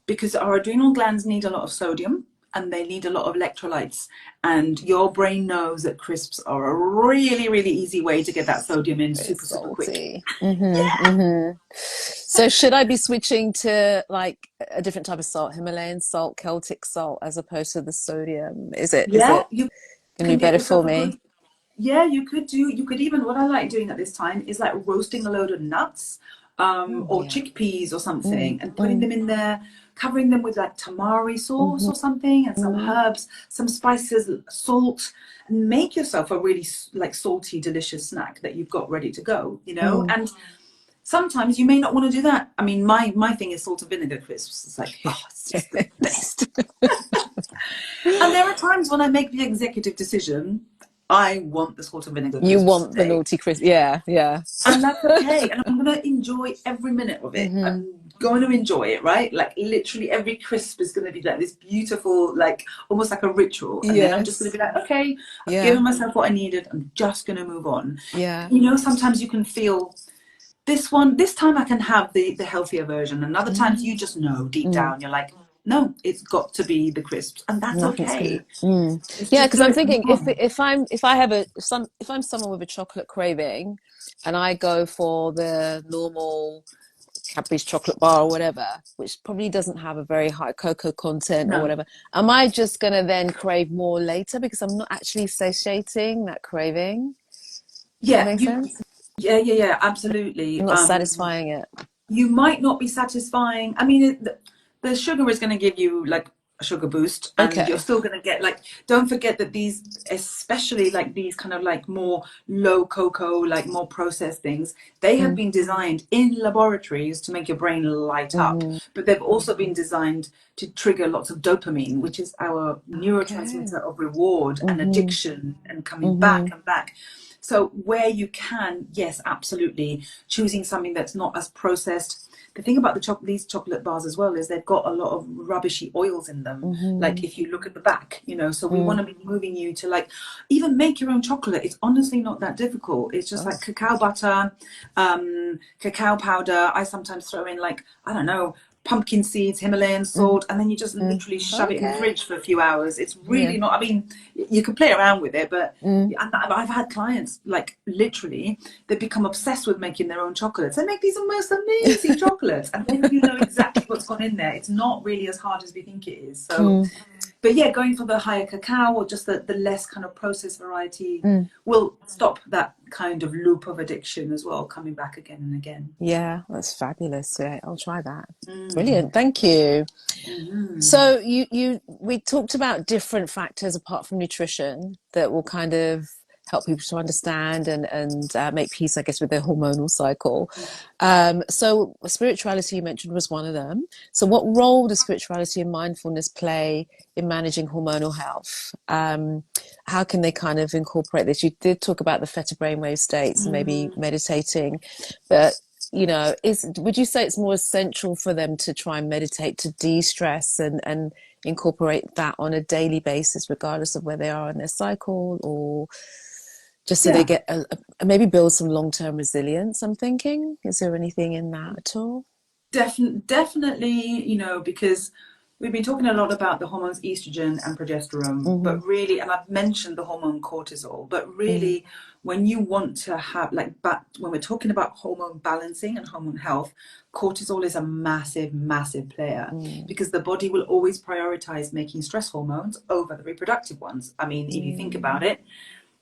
because our adrenal glands need a lot of sodium and they need a lot of electrolytes. And your brain knows that crisps are a really, really easy way to get that sodium in It's super quick. salty. Yeah. So should I be switching to like a different type of salt, Himalayan salt, Celtic salt, as opposed to the sodium? Is Yeah, it you going to be can get better for yourself a good. me? Yeah, you could even, what I like doing at this time is like roasting a load of nuts, Oh or yeah. chickpeas or Mm, something, and putting mm, them in there, covering them with like tamari sauce mhm, or something, and some mm. herbs, some spices, salt, and make yourself a really like salty, delicious snack that you've got ready to go, you know. Mm. And sometimes you may not want to do that. I mean, my thing is salt and vinegar crisps. It's like, oh, it's just the Yes. best. And there are times when I make the executive decision, I want the salt and vinegar You crisps want the today. naughty crisp. Yeah, yeah. And that's okay. And I'm going to enjoy every minute of it. Hmm. I'm going to enjoy it, right? Like, literally every crisp is going to be like this beautiful, like almost like a ritual. And then I'm just going to Yes. be like, okay, I've Yeah, given myself what I needed. I'm just going to move on. yeah. You know, sometimes you can feel this time I can have the healthier version. And other times Mm, you just know deep mm. down, you're like, no, it's got to be the crisps. And that's Nothing's gonna. okay. Mm. It's Yeah, just because do I'm it and move thinking on. if I'm someone with a chocolate craving, and I go for the normal Cadbury's chocolate bar or whatever, which probably doesn't have a very high cocoa content or No. whatever, am I just going to then crave more later because I'm not actually satiating that craving? Does that Yeah, make sense? yeah, absolutely. I'm not satisfying it. You might not be satisfying. I mean, the sugar is going to give you like a sugar boost, and you're Okay. still going to get like, don't forget that these, especially like these kind of like more low cocoa, like more processed things, they have Mm, been designed in laboratories to make your brain light up, mhm. but they've also been designed to trigger lots of dopamine, which is our Okay. neurotransmitter of reward and Hmm. addiction and coming back Hmm. and back. So where you can, yes, absolutely, choosing something that's not as processed. The thing about these chocolate bars as well is they've got a lot of rubbishy oils in them. Like Hmm. if you look at the back, so we want Mm. to be moving you to like even make your own chocolate. It's honestly not that difficult. It's just Oh. like cacao butter, cacao powder. I sometimes throw in like, I don't know, pumpkin seeds, Himalayan Hmm. salt, and then you just literally shove it in the Okay. fridge for a few hours. It's Yeah. really not, I mean, you can play around with it, but Mm. and I've had clients like literally they become obsessed with making their own chocolates. They make these most amazing chocolates, and then you know exactly what's gone in there. It's not really as hard as we think it is. So, Mm. but yeah, going for the higher cacao or just the less kind of processed variety Mm. will stop that kind of loop of addiction as well, coming back again and again. Yeah, that's fabulous. Yeah, I'll try that. Mm. Brilliant. Thank you. Mm. So we talked about different factors apart from nutrition that will kind of help people to understand and make peace, I guess, with their hormonal cycle. So spirituality you mentioned was one of them. So what role does spirituality and mindfulness play in managing hormonal health? How can they kind of incorporate this? You did talk about the theta brainwave states and maybe Mm. meditating, but would you say it's more essential for them to try and meditate to de-stress and incorporate that on a daily basis regardless of where they are in their cycle, or just so they Yeah. get maybe build some long-term resilience? I'm thinking, is there anything in that at all? Definitely, because we've been talking a lot about the hormones estrogen and progesterone, Mm-hmm. but really, and I've mentioned the hormone cortisol, but Mm-hmm. really, when you want to have, like, but when we're talking about hormone balancing and hormone health, cortisol is a massive, massive player Mm. because the body will always prioritize making stress hormones over the reproductive ones. I mean, if you think about it,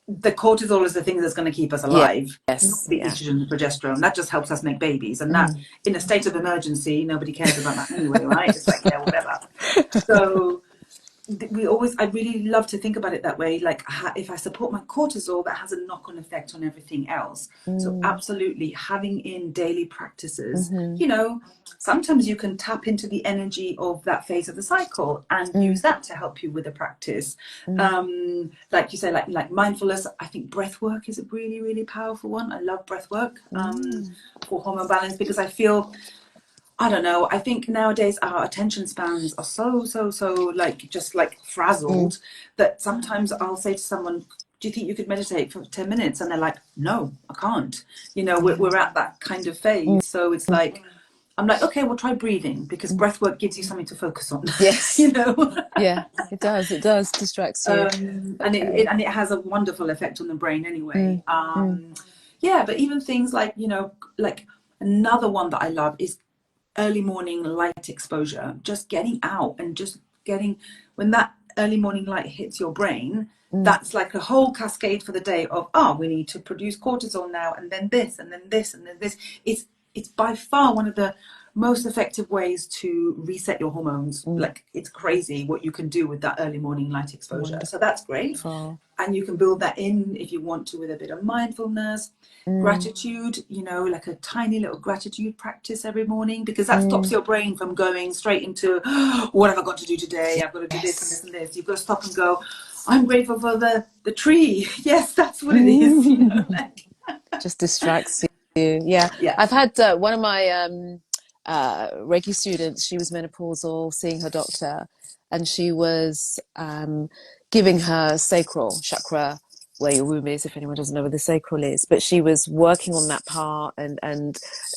the cortisol is the thing that's going to keep us Yeah. alive, not Yes. the Yeah. estrogen and the progesterone. That just helps us make babies. And that, Mm. in a state of emergency, nobody cares about that anyway, right? It's like, yeah, whatever. So I really love to think about it that way. Like, if I support my cortisol, that has a knock-on effect on everything else. So Mm. absolutely having in daily practices, Mm-hmm. sometimes you can tap into the energy of that phase of the cycle and use Mm. that to help you with the practice. Mm. Like you say, like mindfulness, I think breath work is a really, really powerful one. I love breath work Mm. for hormone balance because I feel, I don't know. I think nowadays our attention spans are so like just like Mm. frazzled that sometimes I'll say to someone, "Do you think you could meditate for 10 minutes?" And they're like, "No, I can't." Yeah. We're at that kind of Mm. phase. So it's like, I'm like, okay, we'll try breathing because Mm. breath work gives you something to focus on, Yes. you know. Yeah, it does. It does distracts you. And Okay. it has a wonderful effect on the brain anyway. Mm. Mm. Yeah, but even things like, like another one that I love is early morning light exposure, just getting out and just getting, when that early morning light hits your brain, Mm. that's like a whole cascade for the day of, oh, we need to produce cortisol now, and then this, and then this, and then this. It's by far one of the most effective ways to reset your hormones. Mm. Like, it's crazy what you can do with that early morning light exposure. So that's great. Wonderful. And you can build that in if you want to with a bit of mindfulness, Mm. gratitude, like a tiny little gratitude practice every morning, because that stops Mm. your brain from going straight into, oh, what have I got to do today? I've got to do this and this Yes. and this. You've got to stop and go, I'm grateful for the tree. Yes, that's what it is. Mm. Like, Just distracts you. Yeah. yeah. I've had one of my Reiki students, she was menopausal, seeing her doctor, and she was giving her sacral chakra, where your womb is, if anyone doesn't know where the sacral is. But she was working on that part, and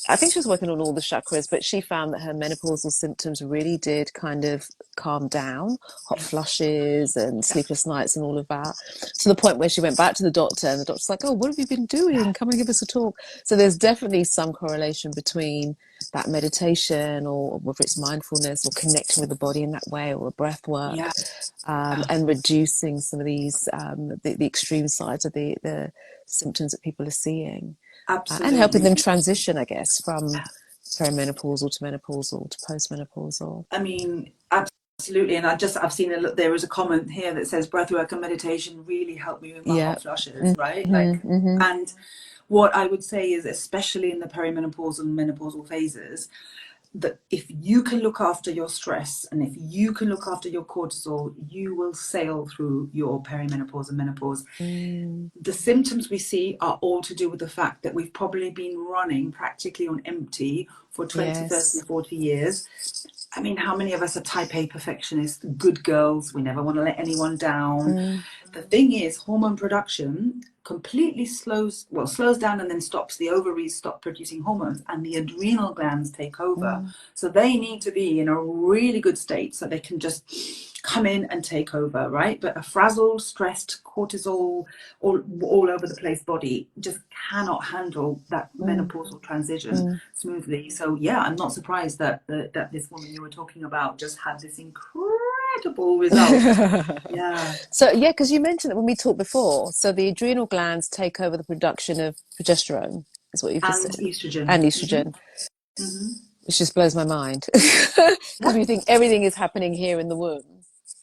I think she was working on all the chakras, but she found that her menopausal symptoms really did kind of calm down, hot flushes and sleepless nights and all of that, to the point where she went back to the doctor, and the doctor's like, oh, what have you been doing? Come and give us a talk. So there's definitely some correlation between that meditation, or whether it's mindfulness or connecting with the body in that way, or breath work, Yeah, and reducing some of these the extreme sides of the symptoms that people are seeing, and helping them absolutely. transition, I guess, from perimenopausal to menopausal to postmenopausal. I mean, absolutely. And I've seen there is a comment here that says breathwork and meditation really helped me with my Yeah. hot flushes, right? Like, Mm-hmm. and what I would say is, especially in the perimenopausal and menopausal phases, that if you can look after your stress and if you can look after your cortisol, you will sail through your perimenopause and menopause. The symptoms we see are all to do with the fact that we've probably been running practically on empty for 20, 30, Yes. 40 years. I mean, how many of us are type A perfectionists, good girls? We never want to let anyone down. The thing is, hormone production completely slows down and then stops. The ovaries stop producing hormones and the adrenal glands take over. So they need to be in a really good state so they can just come in and take over, right? But a frazzled, stressed, cortisol, all over the place body just cannot handle that menopausal transition smoothly. So yeah, I'm not surprised that that this woman you were talking about just had this incredible result. Yeah. So yeah, because you mentioned that when we talked before, so the adrenal glands take over the production of progesterone, is what you've just And said, estrogen. and estrogen, Mm-hmm. which just blows my mind because Yep. we think everything is happening here in the womb.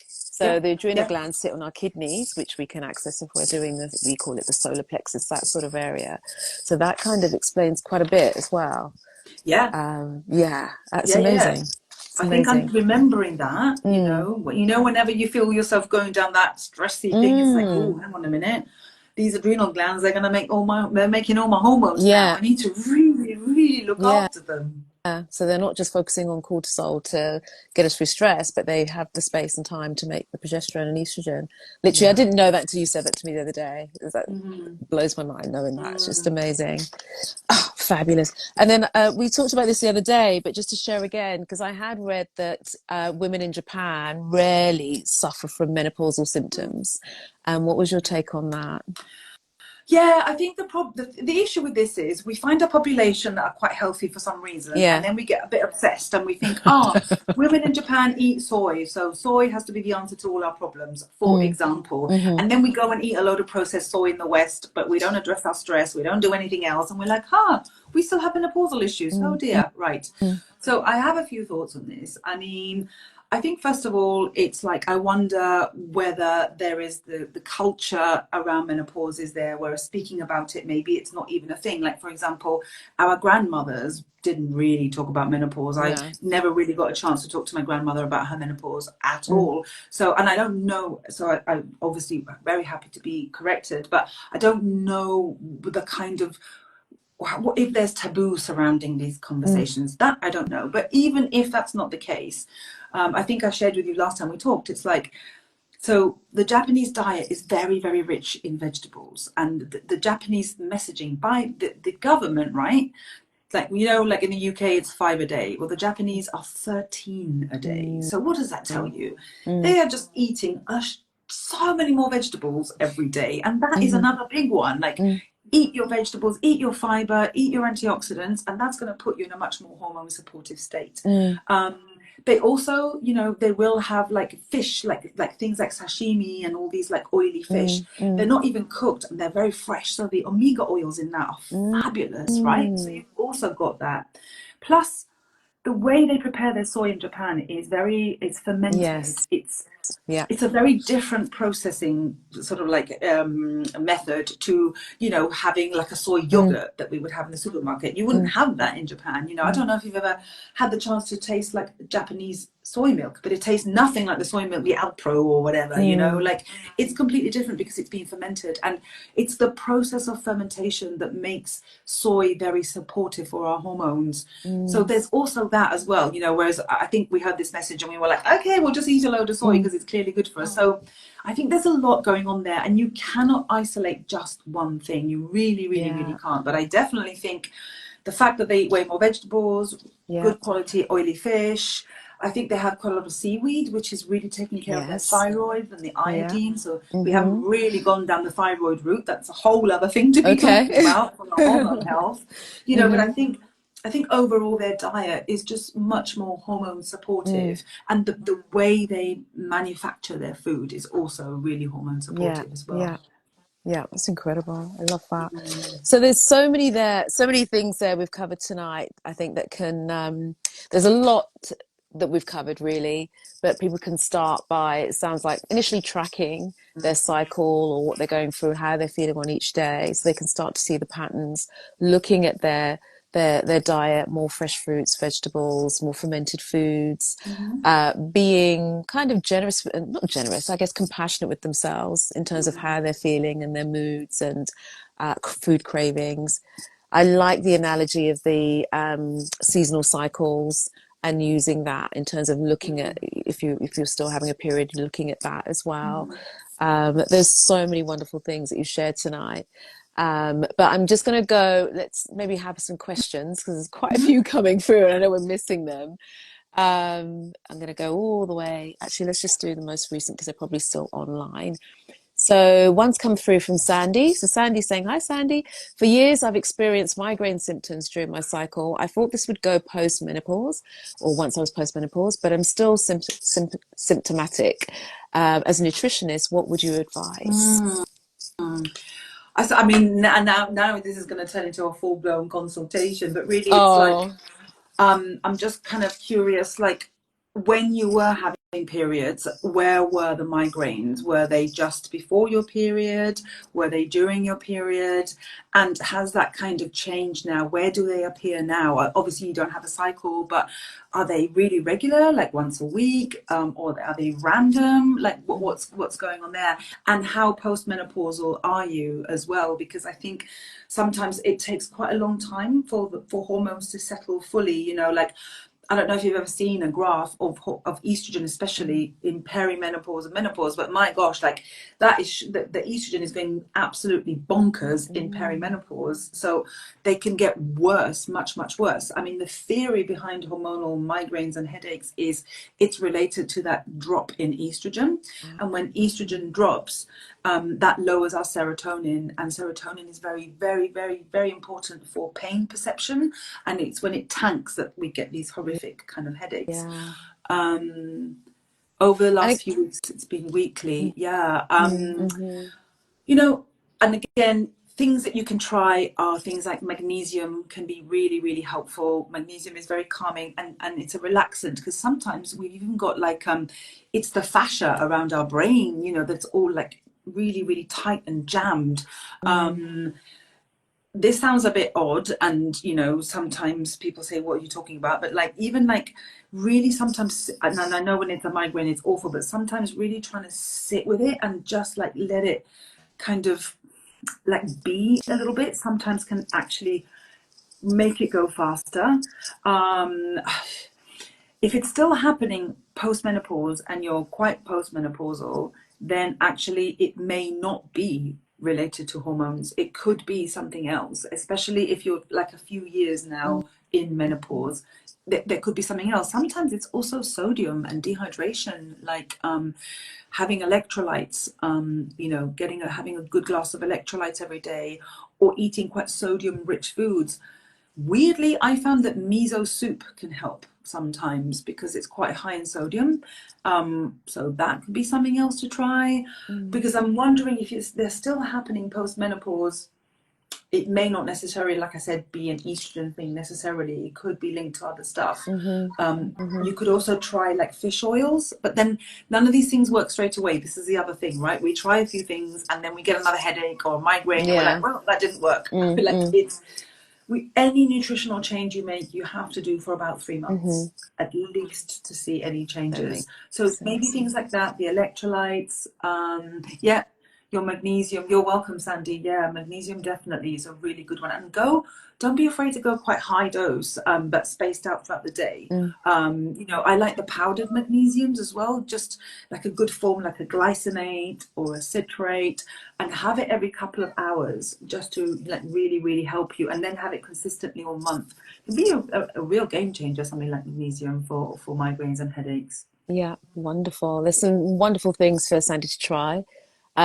So Yep. the adrenal Yep. glands sit on our kidneys, which we can access if we're doing the, we call it the solar plexus, that sort of area. So that kind of explains quite a bit as well. Yeah. Yeah, that's Yeah. Yeah. amazing. It's I think I'm amazing. remembering that, whenever you feel yourself going down that stressy thing, it's like, oh, Mm, hang on a minute. These adrenal glands, they're making all my hormones now. yeah, I need to really, really look yeah. after them. So they're not just focusing on cortisol to get us through stress, but they have the space and time to make the progesterone and estrogen. Literally, I Yeah. didn't know that until you said that to me the other day. That Mm-hmm. blows my mind knowing that. It's just Mm. amazing. Oh, fabulous. And then we talked about this the other day, but just to share again, because I had read that women in Japan rarely suffer from menopausal symptoms. And what was your take on that? Yeah, I think the issue with this is we find a population that are quite healthy for some reason, and Yeah. then we get a bit obsessed and we think, women in Japan eat soy, so soy has to be the answer to all our problems, for Mm, example. hmm. And then we go and eat a load of processed soy in the West, but we don't address our stress, we don't do anything else, and we're like, we still have menopausal issues. Oh Mm, dear, right. mm, So I have a few thoughts on this. I mean, I think first of all, it's like I wonder whether there is the culture around menopause is there, whereas speaking about it, maybe it's not even a thing. Like, for example, our grandmothers didn't really talk about menopause. I no. never really got a chance to talk to my grandmother about her menopause at Mm, all. So, and I don't know, so I obviously very happy to be corrected, but I don't know the kind of what if there's taboo surrounding these mm, conversations. That I don't know, but even if that's not the case, I think I shared with you last time we talked, it's like, so the Japanese diet is very, very rich in vegetables, and the Japanese messaging by the government, right? Like, like in the UK it's 5 a day, well the Japanese are 13 a day. mm, So what does that tell mm, you? mm, They are just eating so many more vegetables every day, and that is mhm, another big one. Like, mm, eat your vegetables, eat your fiber, eat your antioxidants, and that's going to put you in a much more hormone supportive state. mm, They also, they will have like fish, like things like sashimi and all these like oily fish. mm, They're mm, not even cooked and they're very fresh. So the omega oils in that are mm, fabulous, right? So mm. you've also got that. Plus, the way they prepare their soy in Japan is it's fermented. Yes. It's Yeah. it's a very different processing sort of like method to having like a soy Mm, yogurt that we would have in the supermarket. You wouldn't mm, have that in Japan. I mm, don't know if you've ever had the chance to taste like Japanese soy milk, but it tastes nothing like the soy milk, the Alpro or whatever. mm. Like, it's completely different because it's been fermented, and it's the process of fermentation that makes soy very supportive for our hormones. So Mm, there's also that as well, whereas I think we heard this message and we were like, okay, we'll just eat a load of soy mm, because it's clearly good for us. So I think there's a lot going on there, and you cannot isolate just one thing. You really, really, really yeah, can't. But I definitely think the fact that they eat way more vegetables, yeah, good quality oily fish. I think they have quite a lot of seaweed, which is really taking care of their yes, thyroid and the yeah, iodine. So we haven't mm-hmm. really gone down the thyroid route. That's a whole other thing to be talking Okay. about for the hormone health. But I Mm-hmm. think I think overall their diet is just much more hormone Mm, supportive, and the way they manufacture their food is also really hormone yeah, supportive as well. yeah. Yeah, it's incredible. I love that. Mm. So there's so many there, so many things there we've covered tonight. I think that can, there's a lot that we've covered really, but people can start by, it sounds like initially tracking their cycle or what they're going through, how they're feeling on each day, so they can start to see the patterns, looking at their diet, more fresh fruits, vegetables, more fermented foods, Mhm. being kind of generous, not generous, I guess compassionate with themselves in terms of how they're feeling and their moods and food cravings. I like the analogy of the seasonal cycles and using that in terms of looking at if you're still having a period, looking at that as well. There's so many wonderful things that you shared tonight. But I'm just going to go, let's maybe have some questions because there's quite a Mhm. few coming through and I know we're missing them. I'm going to go all the way. Actually, let's just do the most recent because they're probably still online. So one's come through from Sandy. So Sandy's saying, "Hi, Sandy. For years, I've experienced migraine symptoms during my cycle. I thought this would go post-menopause or once I was post-menopause, but I'm still symptomatic. As a nutritionist, what would you advise?" Mm. I mean, now this is going to turn into a full blown consultation, but really, it's like, Oh, I'm just kind of curious, like, when you were having periods, where were the migraines? Were they just before your period? Were they during your period? And has that kind of changed now? Where do they appear now? Obviously, you don't have a cycle, but are they really regular, like once a week, or are they random? Like, what's going on there? And how postmenopausal are you as well? Because I think sometimes it takes quite a long time for hormones to settle fully. You know, like, I don't know if you've ever seen a graph of estrogen, especially in perimenopause and menopause, but my gosh, like, that is the estrogen is going absolutely bonkers in perimenopause. So they can get worse, much, much worse. I mean, the theory behind hormonal migraines and headaches is it's related to that drop in estrogen. And when estrogen drops, that lowers our serotonin, and serotonin is very, very, very, very important for pain perception. And it's when it tanks that we get these horrific kind of headaches. yeah. Um, Over the And last it, few weeks, it's been weekly. Yeah. mm-hmm. You know, and again, things that you can try are things like magnesium can be really, really helpful. Magnesium is very calming, and it's a relaxant, because sometimes we've even got like, it's the fascia around our brain, you know, that's all like really, really tight and jammed. Mm, This sounds a bit odd, and you know, sometimes people say, what are you talking about? But like, even like, really sometimes, and I know when it's a migraine it's awful, but sometimes really trying to sit with it and just like let it kind of like be a little bit sometimes can actually make it go faster. um if it's still happening post-menopause and you're quite post-menopausal, then actually it may not be related to hormones. It could be something else, especially if you're like a few years now in menopause. There could be something else. Sometimes it's also sodium and dehydration, like, having electrolytes, you know, having a good glass of electrolytes every day, or eating quite sodium rich foods. Weirdly, I found that miso soup can help sometimes because it's quite high in sodium. So that could be something else to try. mm, Because I'm wondering if they're still happening post menopause. It may not necessarily, like I said, be an estrogen thing necessarily. It could be linked to other stuff. mm-hmm, mm-hmm. You could also try like fish oils, but then none of these things work straight away. This is the other thing, right? We try a few things and then we get another headache or a migraine, and we're like, Yeah. well, that didn't work. Like, Mm-hmm, it's any nutritional change you make, you have to do for about 3 months mm-hmm. at least to see any That changes. makes So maybe sense. things like that, the electrolytes, yeah, your magnesium. You're welcome, Sandy. Yeah, magnesium definitely is a really good one. And don't be afraid to go quite high dose, but spaced out throughout the day. Mm, You know, I like the powdered magnesiums as well, just like a good form, like a glycinate or a citrate, and have it every couple of hours just to like really, really help you, and then have it consistently all month. It can be a real game changer, something like magnesium for migraines and headaches. yeah, wonderful. There's some wonderful things for Sandy to try.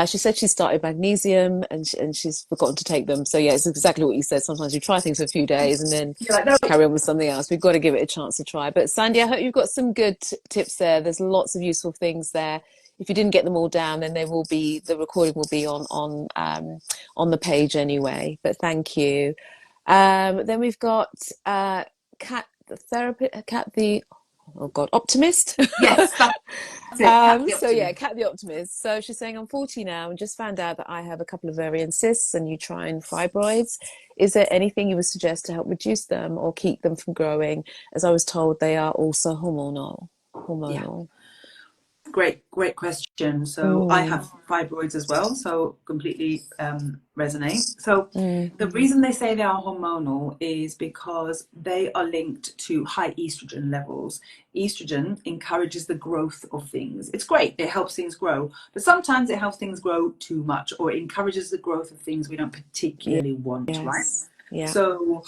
She said she started magnesium and she's forgotten to take them. So yeah, it's exactly what you said. Sometimes you try things for a few days and then You're like, no. carry on with something else. We've got to give it a chance to try. But Sandy, I hope you've got some good tips there. There's lots of useful things there. If you didn't get them all down, then the recording will be on the page anyway. But thank you. Then we've got Kat the therapist, Kat the oh God, optimist. Yes, that's it. Cat the So yeah, optimist. Kat the optimist. So she's saying, I'm 40 now and just found out that I have a couple of ovarian cysts and uterine fibroids. Is there anything you would suggest to help reduce them or keep them from growing? As I was told, they are also hormonal. Yeah. Hormonal. Great question. So I Mm, have fibroids as well, so completely resonate. So mm, the reason they say they are hormonal is because they are linked to high estrogen levels. Estrogen encourages the growth of things. It's great, it helps things grow, but sometimes it helps things grow too much, or it encourages the growth of things we don't particularly want, right? yes. Yeah. So,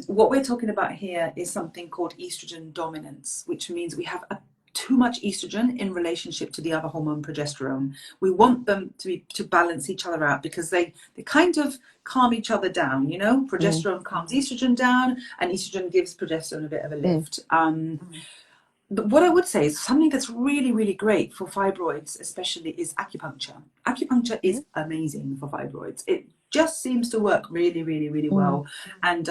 what we're talking about here is something called estrogen dominance, which means we have too much estrogen in relationship to the other hormone, progesterone. We want them to balance each other out because they kind of calm each other down. You know, Mm, progesterone calms estrogen down, and estrogen gives progesterone a bit of a mm, lift. What I would say is something that's really, really great for fibroids, especially, is acupuncture. Acupuncture mm, is amazing for fibroids. It just seems to work really, really, really mm. well. And,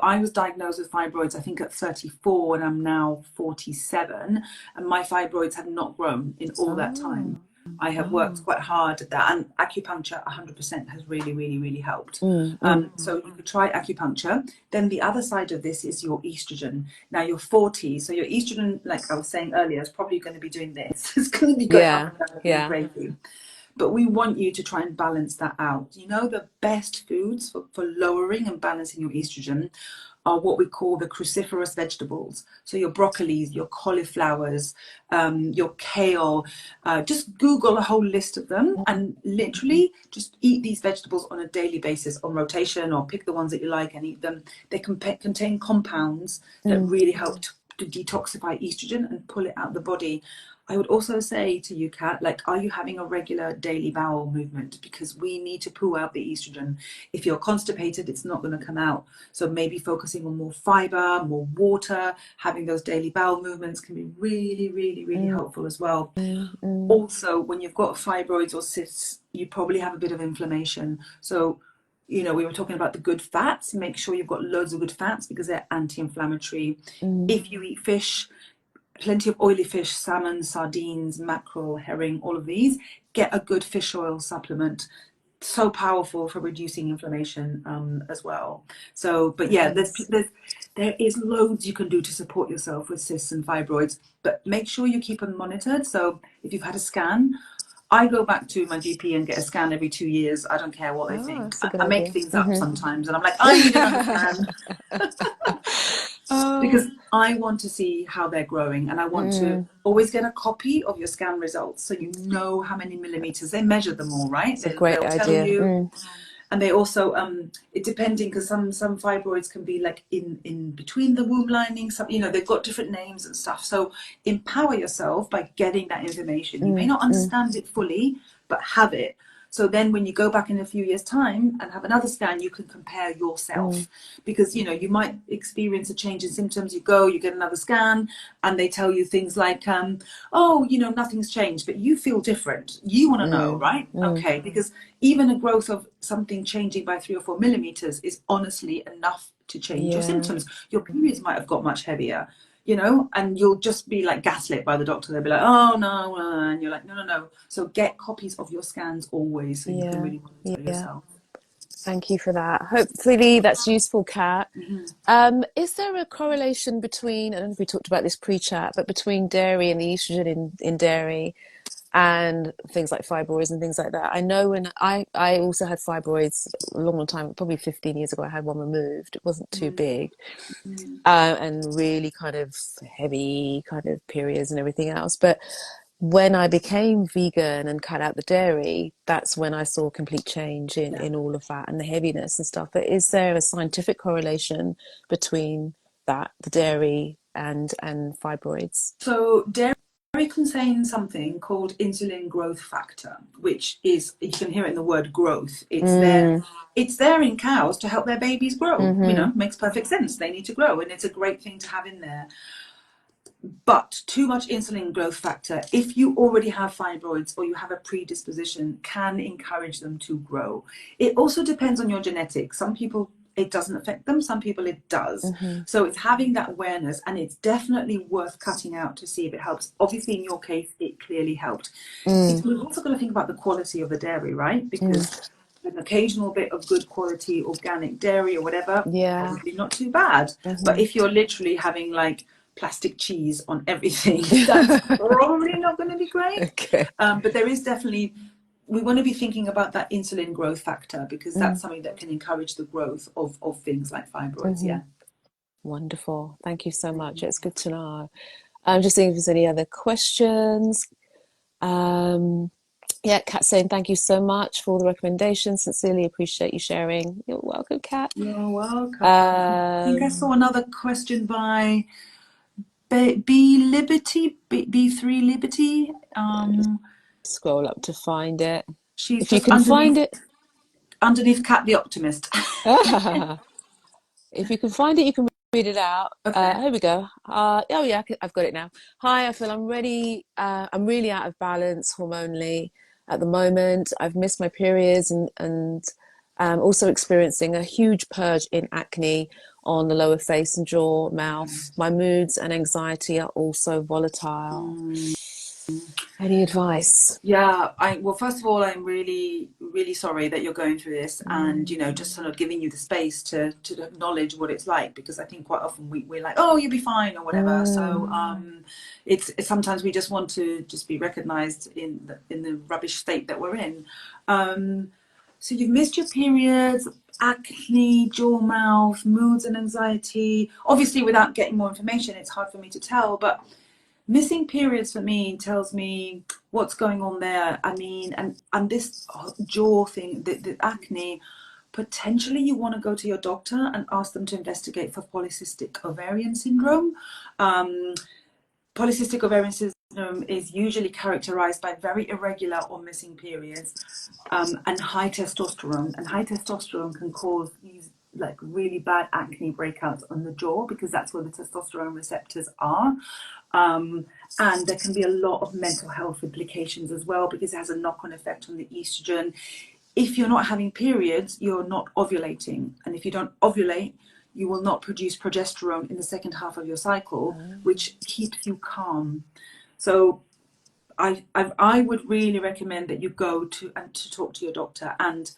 I was diagnosed with fibroids, I think, at 34, and I'm now 47. And my fibroids have not grown in all that Oh, time. I have worked quite hard at that, and acupuncture 100% has really, really, really helped. mm, mm. So you could try acupuncture. Then the other side of this is your estrogen. Now you're 40, so your estrogen, like I was saying earlier, is probably going to be doing this. It's going to be going up Yeah. and down and being Yeah. crazy. But we want you to try and balance that out. You know, the best foods for lowering and balancing your estrogen are what we call the cruciferous vegetables. So your broccolis, your cauliflowers, your kale. Just Google a whole list of them and literally just eat these vegetables on a daily basis on rotation, or pick the ones that you like and eat them. They contain compounds that Mm, really help to detoxify estrogen and pull it out of the body. I would also say to you, Kat, like, are you having a regular daily bowel movement? Because we need to poo out the estrogen. If you're constipated, it's not going to come out. So maybe focusing on more fiber, more water, having those daily bowel movements can be really, really, really mm, helpful as well. mm, mm. Also, when you've got fibroids or cysts, you probably have a bit of inflammation. So, we were talking about the good fats. Make sure you've got loads of good fats because they're anti-inflammatory. Mm. If you eat fish, plenty of oily fish, salmon, sardines, mackerel, herring, all of these, get a good fish oil supplement. So powerful for reducing inflammation as well. So, but yeah, Yes. there is loads you can do to support yourself with cysts and fibroids, but make sure you keep them monitored. So if you've had a scan, I go back to my GP and get a scan every 2 years. I don't care what they Oh, think. that's a good I make idea. things up Hmm. sometimes, and I'm like, I need another scan. Oh, Because I want to see how they're growing, and I want to mm, always get a copy of your scan results so you know how many millimeters. They measure them all, right? it's a great They'll tell idea. you. Mm, And they also it depending, because some fibroids can be like in between the womb lining. Some, they've got different names and stuff. So empower yourself by getting that information. You may mm, not mm, understand it fully, but have it. So then when you go back in a few years' time and have another scan, you can compare mm, yourself, because you might experience a change in symptoms. You get another scan, and they tell you things like, oh, nothing's changed, but you feel different. You want to know, mm, right? mm. Okay, because even a growth of something changing by 3 or 4 millimeters is honestly enough to change your Yeah, symptoms. Your periods might have got much heavier, and you'll just be like gaslit by the doctor. They'll be like, oh no, and you're like, no, no, no. So get copies of your scans always, so you can yeah, really monitor yeah. yourself. Thank you for that. Hopefully that's useful, Kat. Mhm. Is there a correlation between, I don't know if we talked about this pre-chat, but between dairy and the estrogen in dairy and things like fibroids and things like that? I know when I also had fibroids a long, long time, probably 15 years ago, I had one removed. It wasn't too big. And really kind of heavy kind of periods and everything else. But when I became vegan and cut out the dairy, that's when I saw complete change Yeah. in all of that and the heaviness and stuff. But is there a scientific correlation between that, the dairy and fibroids? So dairy body contains something called insulin growth factor, which is, you can hear it in the word growth. It's there in cows to help their babies grow. You know, makes perfect sense. They need to grow, and it's a great thing to have in there. But too much insulin growth factor, if you already have fibroids or you have a predisposition, can encourage them to grow. It also depends on your genetics. Some people, it doesn't affect them. Some people it does. So it's having that awareness, and it's definitely worth cutting out to see if it helps. Obviously, in your case, it clearly helped. We've also got to think about the quality of the dairy, right? Because an occasional bit of good quality organic dairy or whatever, probably not too bad. But if you're literally having like plastic cheese on everything, that's probably not going to be great. Okay. But there is definitely, we want to be thinking about that insulin growth factor, because that's something that can encourage the growth of things like fibroids. Yeah. Wonderful. Thank you so much. It's good to know. I'm just seeing if there's any other questions. Yeah, Kat saying thank you so much for all the recommendations. Sincerely appreciate you sharing. You're welcome, Kat. You're welcome. I think I saw another question by B3 Liberty. Scroll up to find it. She's If you just can find it. underneath Cat the Optimist. If you can find it, you can read it out. Okay. Here we go. Oh yeah, I've got it now. Hi, I feel I'm ready. I'm really out of balance hormonally at the moment. I've missed my periods and also experiencing a huge purge in acne on the lower face and jaw, mouth. My moods and anxiety are also volatile. Any advice? Yeah, well, first of all, I'm really, really sorry that you're going through this, and you know, just sort of giving you the space to acknowledge what it's like, because I think quite often we're like, oh, you'll be fine or whatever. So it's sometimes we just want to just be recognized in the rubbish state that we're in. So you've missed your periods, acne, jaw, mouth, moods and anxiety. Obviously, without getting more information, it's hard for me to tell, but missing periods for me tells me what's going on there. I mean, and this jaw thing, the acne, potentially you want to go to your doctor and ask them to investigate for polycystic ovarian syndrome. Polycystic ovarian syndrome is usually characterized by very irregular or missing periods, and high testosterone. And high testosterone can cause these like really bad acne breakouts on the jaw, because that's where the testosterone receptors are. And there can be a lot of mental health implications as well, because it has a knock-on effect on the estrogen. If you're not having periods, you're not ovulating. And if you don't ovulate, you will not produce progesterone in the second half of your cycle, which keeps you calm. So I would really recommend that you go to talk to your doctor. And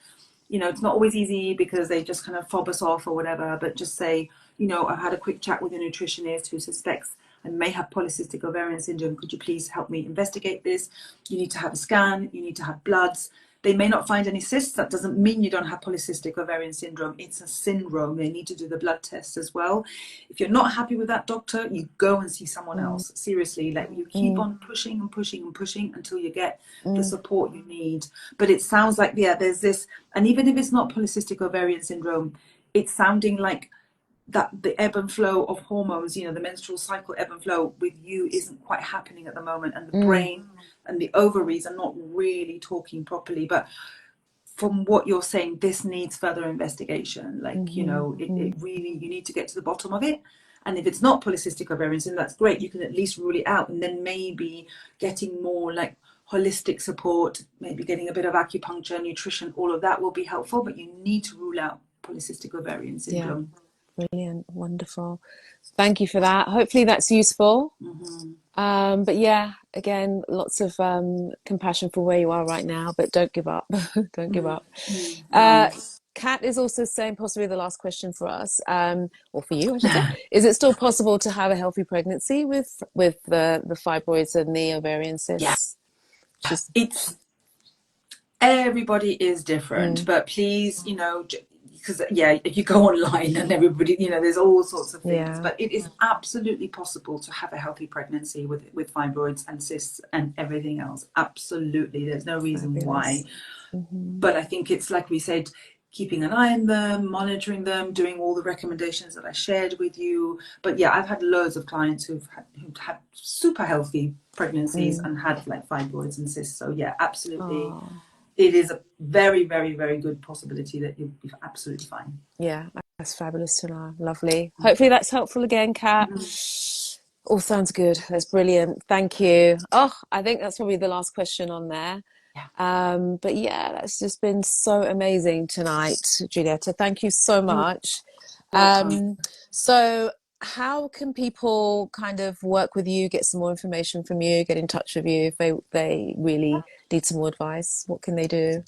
you know, it's not always easy because they just kind of fob us off or whatever, but just say, you know, I've had a quick chat with a nutritionist who suspects I may have polycystic ovarian syndrome. Could you please help me investigate this? You need to have a scan, you need to have bloods. They may not find any cysts. That doesn't mean you don't have polycystic ovarian syndrome. It's a syndrome. They need to do the blood tests as well. If you're not happy with that doctor, you go and see someone else. Seriously, like you keep on pushing and pushing and pushing until you get the support you need. But it sounds like, yeah, there's this, and even if it's not polycystic ovarian syndrome, it's sounding like that the ebb and flow of hormones, you know, the menstrual cycle ebb and flow with you isn't quite happening at the moment, and the brain and the ovaries are not really talking properly. But from what you're saying, this needs further investigation. Like, you know, it really, you need to get to the bottom of it. And if it's not polycystic ovarian syndrome, that's great. You can at least rule it out, and then maybe getting more like holistic support, maybe getting a bit of acupuncture, nutrition, all of that will be helpful. But you need to rule out polycystic ovarian syndrome. Yeah. Brilliant. Wonderful. Thank you for that. Hopefully that's useful. But yeah, again, lots of compassion for where you are right now, but don't give up. Don't give up. Kat is also saying, possibly the last question for us, or for you, I should say, is it still possible to have a healthy pregnancy with the fibroids and the ovarian cysts? Yeah. It's everybody is different, but please, you know, because yeah, if you go online and everybody, you know, there's all sorts of things, but it is absolutely possible to have a healthy pregnancy with fibroids and cysts and everything else. Absolutely, there's no reason why. But I think it's like we said, keeping an eye on them, monitoring them, doing all the recommendations that I shared with you. But yeah, I've had loads of clients who've had super healthy pregnancies and had like fibroids and cysts. So yeah, absolutely. Oh. It is a very, very, very good possibility that you'll be absolutely fine. Yeah, that's fabulous to know. Lovely. Hopefully that's helpful again, Kat. All sounds good. That's brilliant. Thank you. Oh, I think that's probably the last question on there. Yeah. But yeah, that's just been so amazing tonight, Giulietta. Thank you so much. Welcome. So how can people kind of work with you, get some more information from you, get in touch with you if they really need some more advice? What can they do?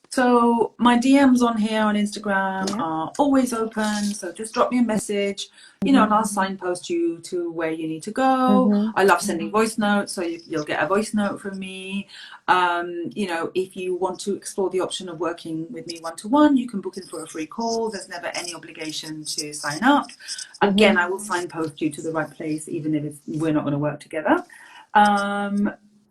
So my DMs on here on Instagram Yeah. are always open. So just drop me a message, Mm-hmm. and I'll signpost you to where you need to go. Mm-hmm. I love sending voice notes, so you'll get a voice note from me. If you want to explore the option of working with me one-to-one, you can book in for a free call. There's never any obligation to sign up. Again, I will signpost you to the right place, even if we're not going to work together.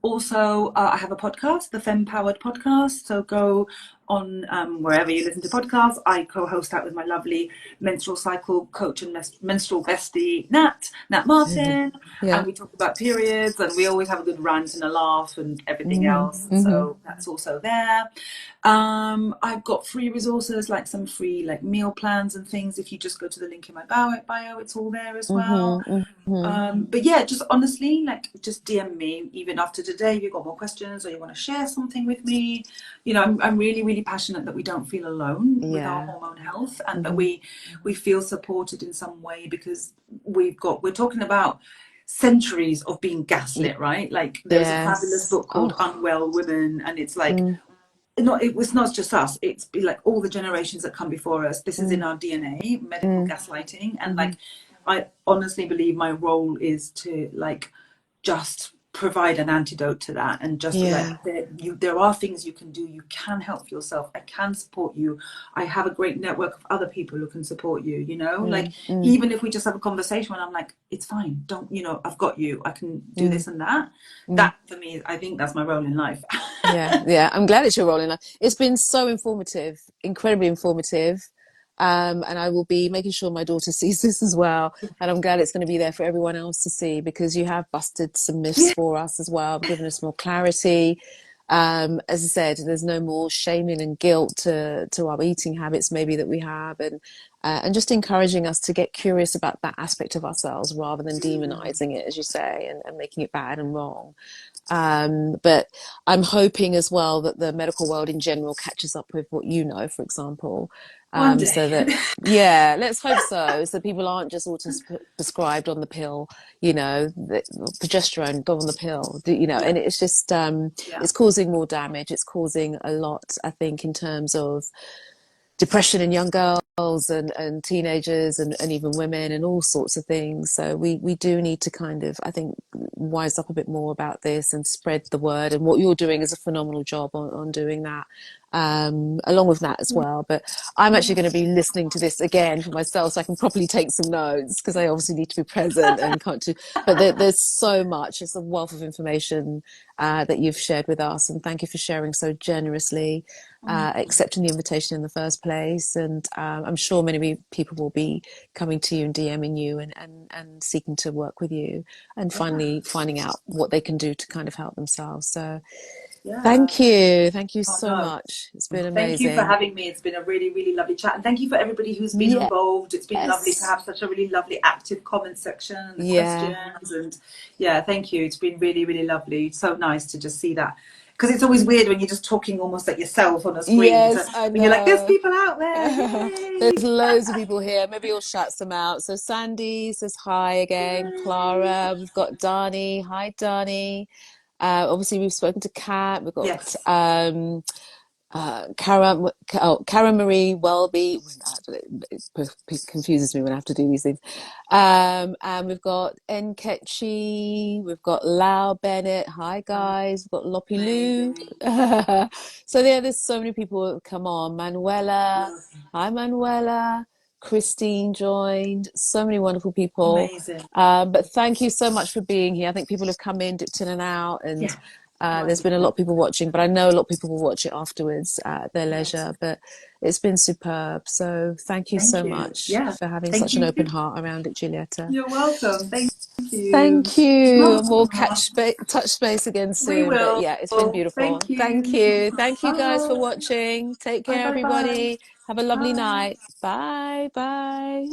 Also, I have a podcast, the Femme Powered Podcast. So go on wherever you listen to podcasts. I co-host that with my lovely menstrual cycle coach and menstrual bestie, Nat Martin. Yeah. And we talk about periods, and we always have a good rant and a laugh and everything else. Mm-hmm. So that's also there. I've got free resources, like some free like meal plans and things. If you just go to the link in my bio, it's all there as well. But yeah, just honestly, like just DM me even after today if you've got more questions or you want to share something with me. I'm really, really passionate that we don't feel alone with our hormone health, and that we feel supported in some way, because we're talking about centuries of being gaslit, right? Like there's a fabulous book called Unwell Women, and it's like it was not just us, it's been like all the generations that come before us. This is in our DNA, medical gaslighting. And like I honestly believe my role is to like just provide an antidote to that, and just there are things you can do. You can help yourself. I can support you. I have a great network of other people who can support you, like even if we just have a conversation when I'm like, it's fine, don't, I've got you, I can do this and that. That for me, I think that's my role in life. Yeah, I'm glad it's your role in life. It's been so informative, incredibly informative. And I will be making sure my daughter sees this as well. And I'm glad it's going to be there for everyone else to see, because you have busted some myths for us as well, given us more clarity. As I said, there's no more shaming and guilt to our eating habits maybe that we have, and just encouraging us to get curious about that aspect of ourselves rather than demonizing it, as you say, and making it bad and wrong. But I'm hoping as well that the medical world in general catches up with what for example. One day. So that, let's hope so people aren't just prescribed on the pill, the progesterone, go on the pill, and it's just, it's causing more damage. It's causing a lot, I think, in terms of depression in young girls and teenagers and even women and all sorts of things. So we do need to kind of, I think, wise up a bit more about this and spread the word. And what you're doing is a phenomenal job on doing that, along with that as well. But I'm actually going to be listening to this again for myself so I can properly take some notes, because I obviously need to be present and can't do, but there's so much. It's a wealth of information that you've shared with us, and thank you for sharing so generously, accepting the invitation in the first place. And I'm sure many people will be coming to you and DMing you and seeking to work with you, and finally finding out what they can do to kind of help themselves. So thank you so much. It's been amazing. Thank you for having me. It's been a really, really lovely chat, and thank you for everybody who's been involved. It's been lovely to have such a really lovely active comment section and questions, and thank you. It's been really, really lovely. It's so nice to just see that, because it's always weird when you're just talking almost like yourself on a screen. I know. When you're like, there's people out there. There's loads of people here. Maybe you'll shout some out. So Sandy says hi again. Clara, we've got Dani. Hi, Dani. Obviously we've spoken to Kat. We've got Cara Marie Welby. It confuses me when I have to do these things. And we've got Nkechi. We've got Lau Bennett. Hi guys. We've got Loppy Lou. So there's so many people that have come on. Manuela. Hi Manuela. Christine joined. So many wonderful people. Amazing. But thank you so much for being here. I think people have come in, dipped in and out, and There's been a lot Wonderful. of people watching, but I know a lot of people will watch it afterwards at their Yes. leisure. But it's been superb. So thank you Thank so you. much Yeah. for having Thank such an you. open heart around it, Giulietta. You're welcome. Thank you. Thank you. And we'll Aw, touch base again we soon. But will. yeah, it's been beautiful. Thank Thank you. you. Thank you guys for Bye. watching. Take Bye care, bye bye. everybody. Have a lovely Bye. night. Bye. Bye.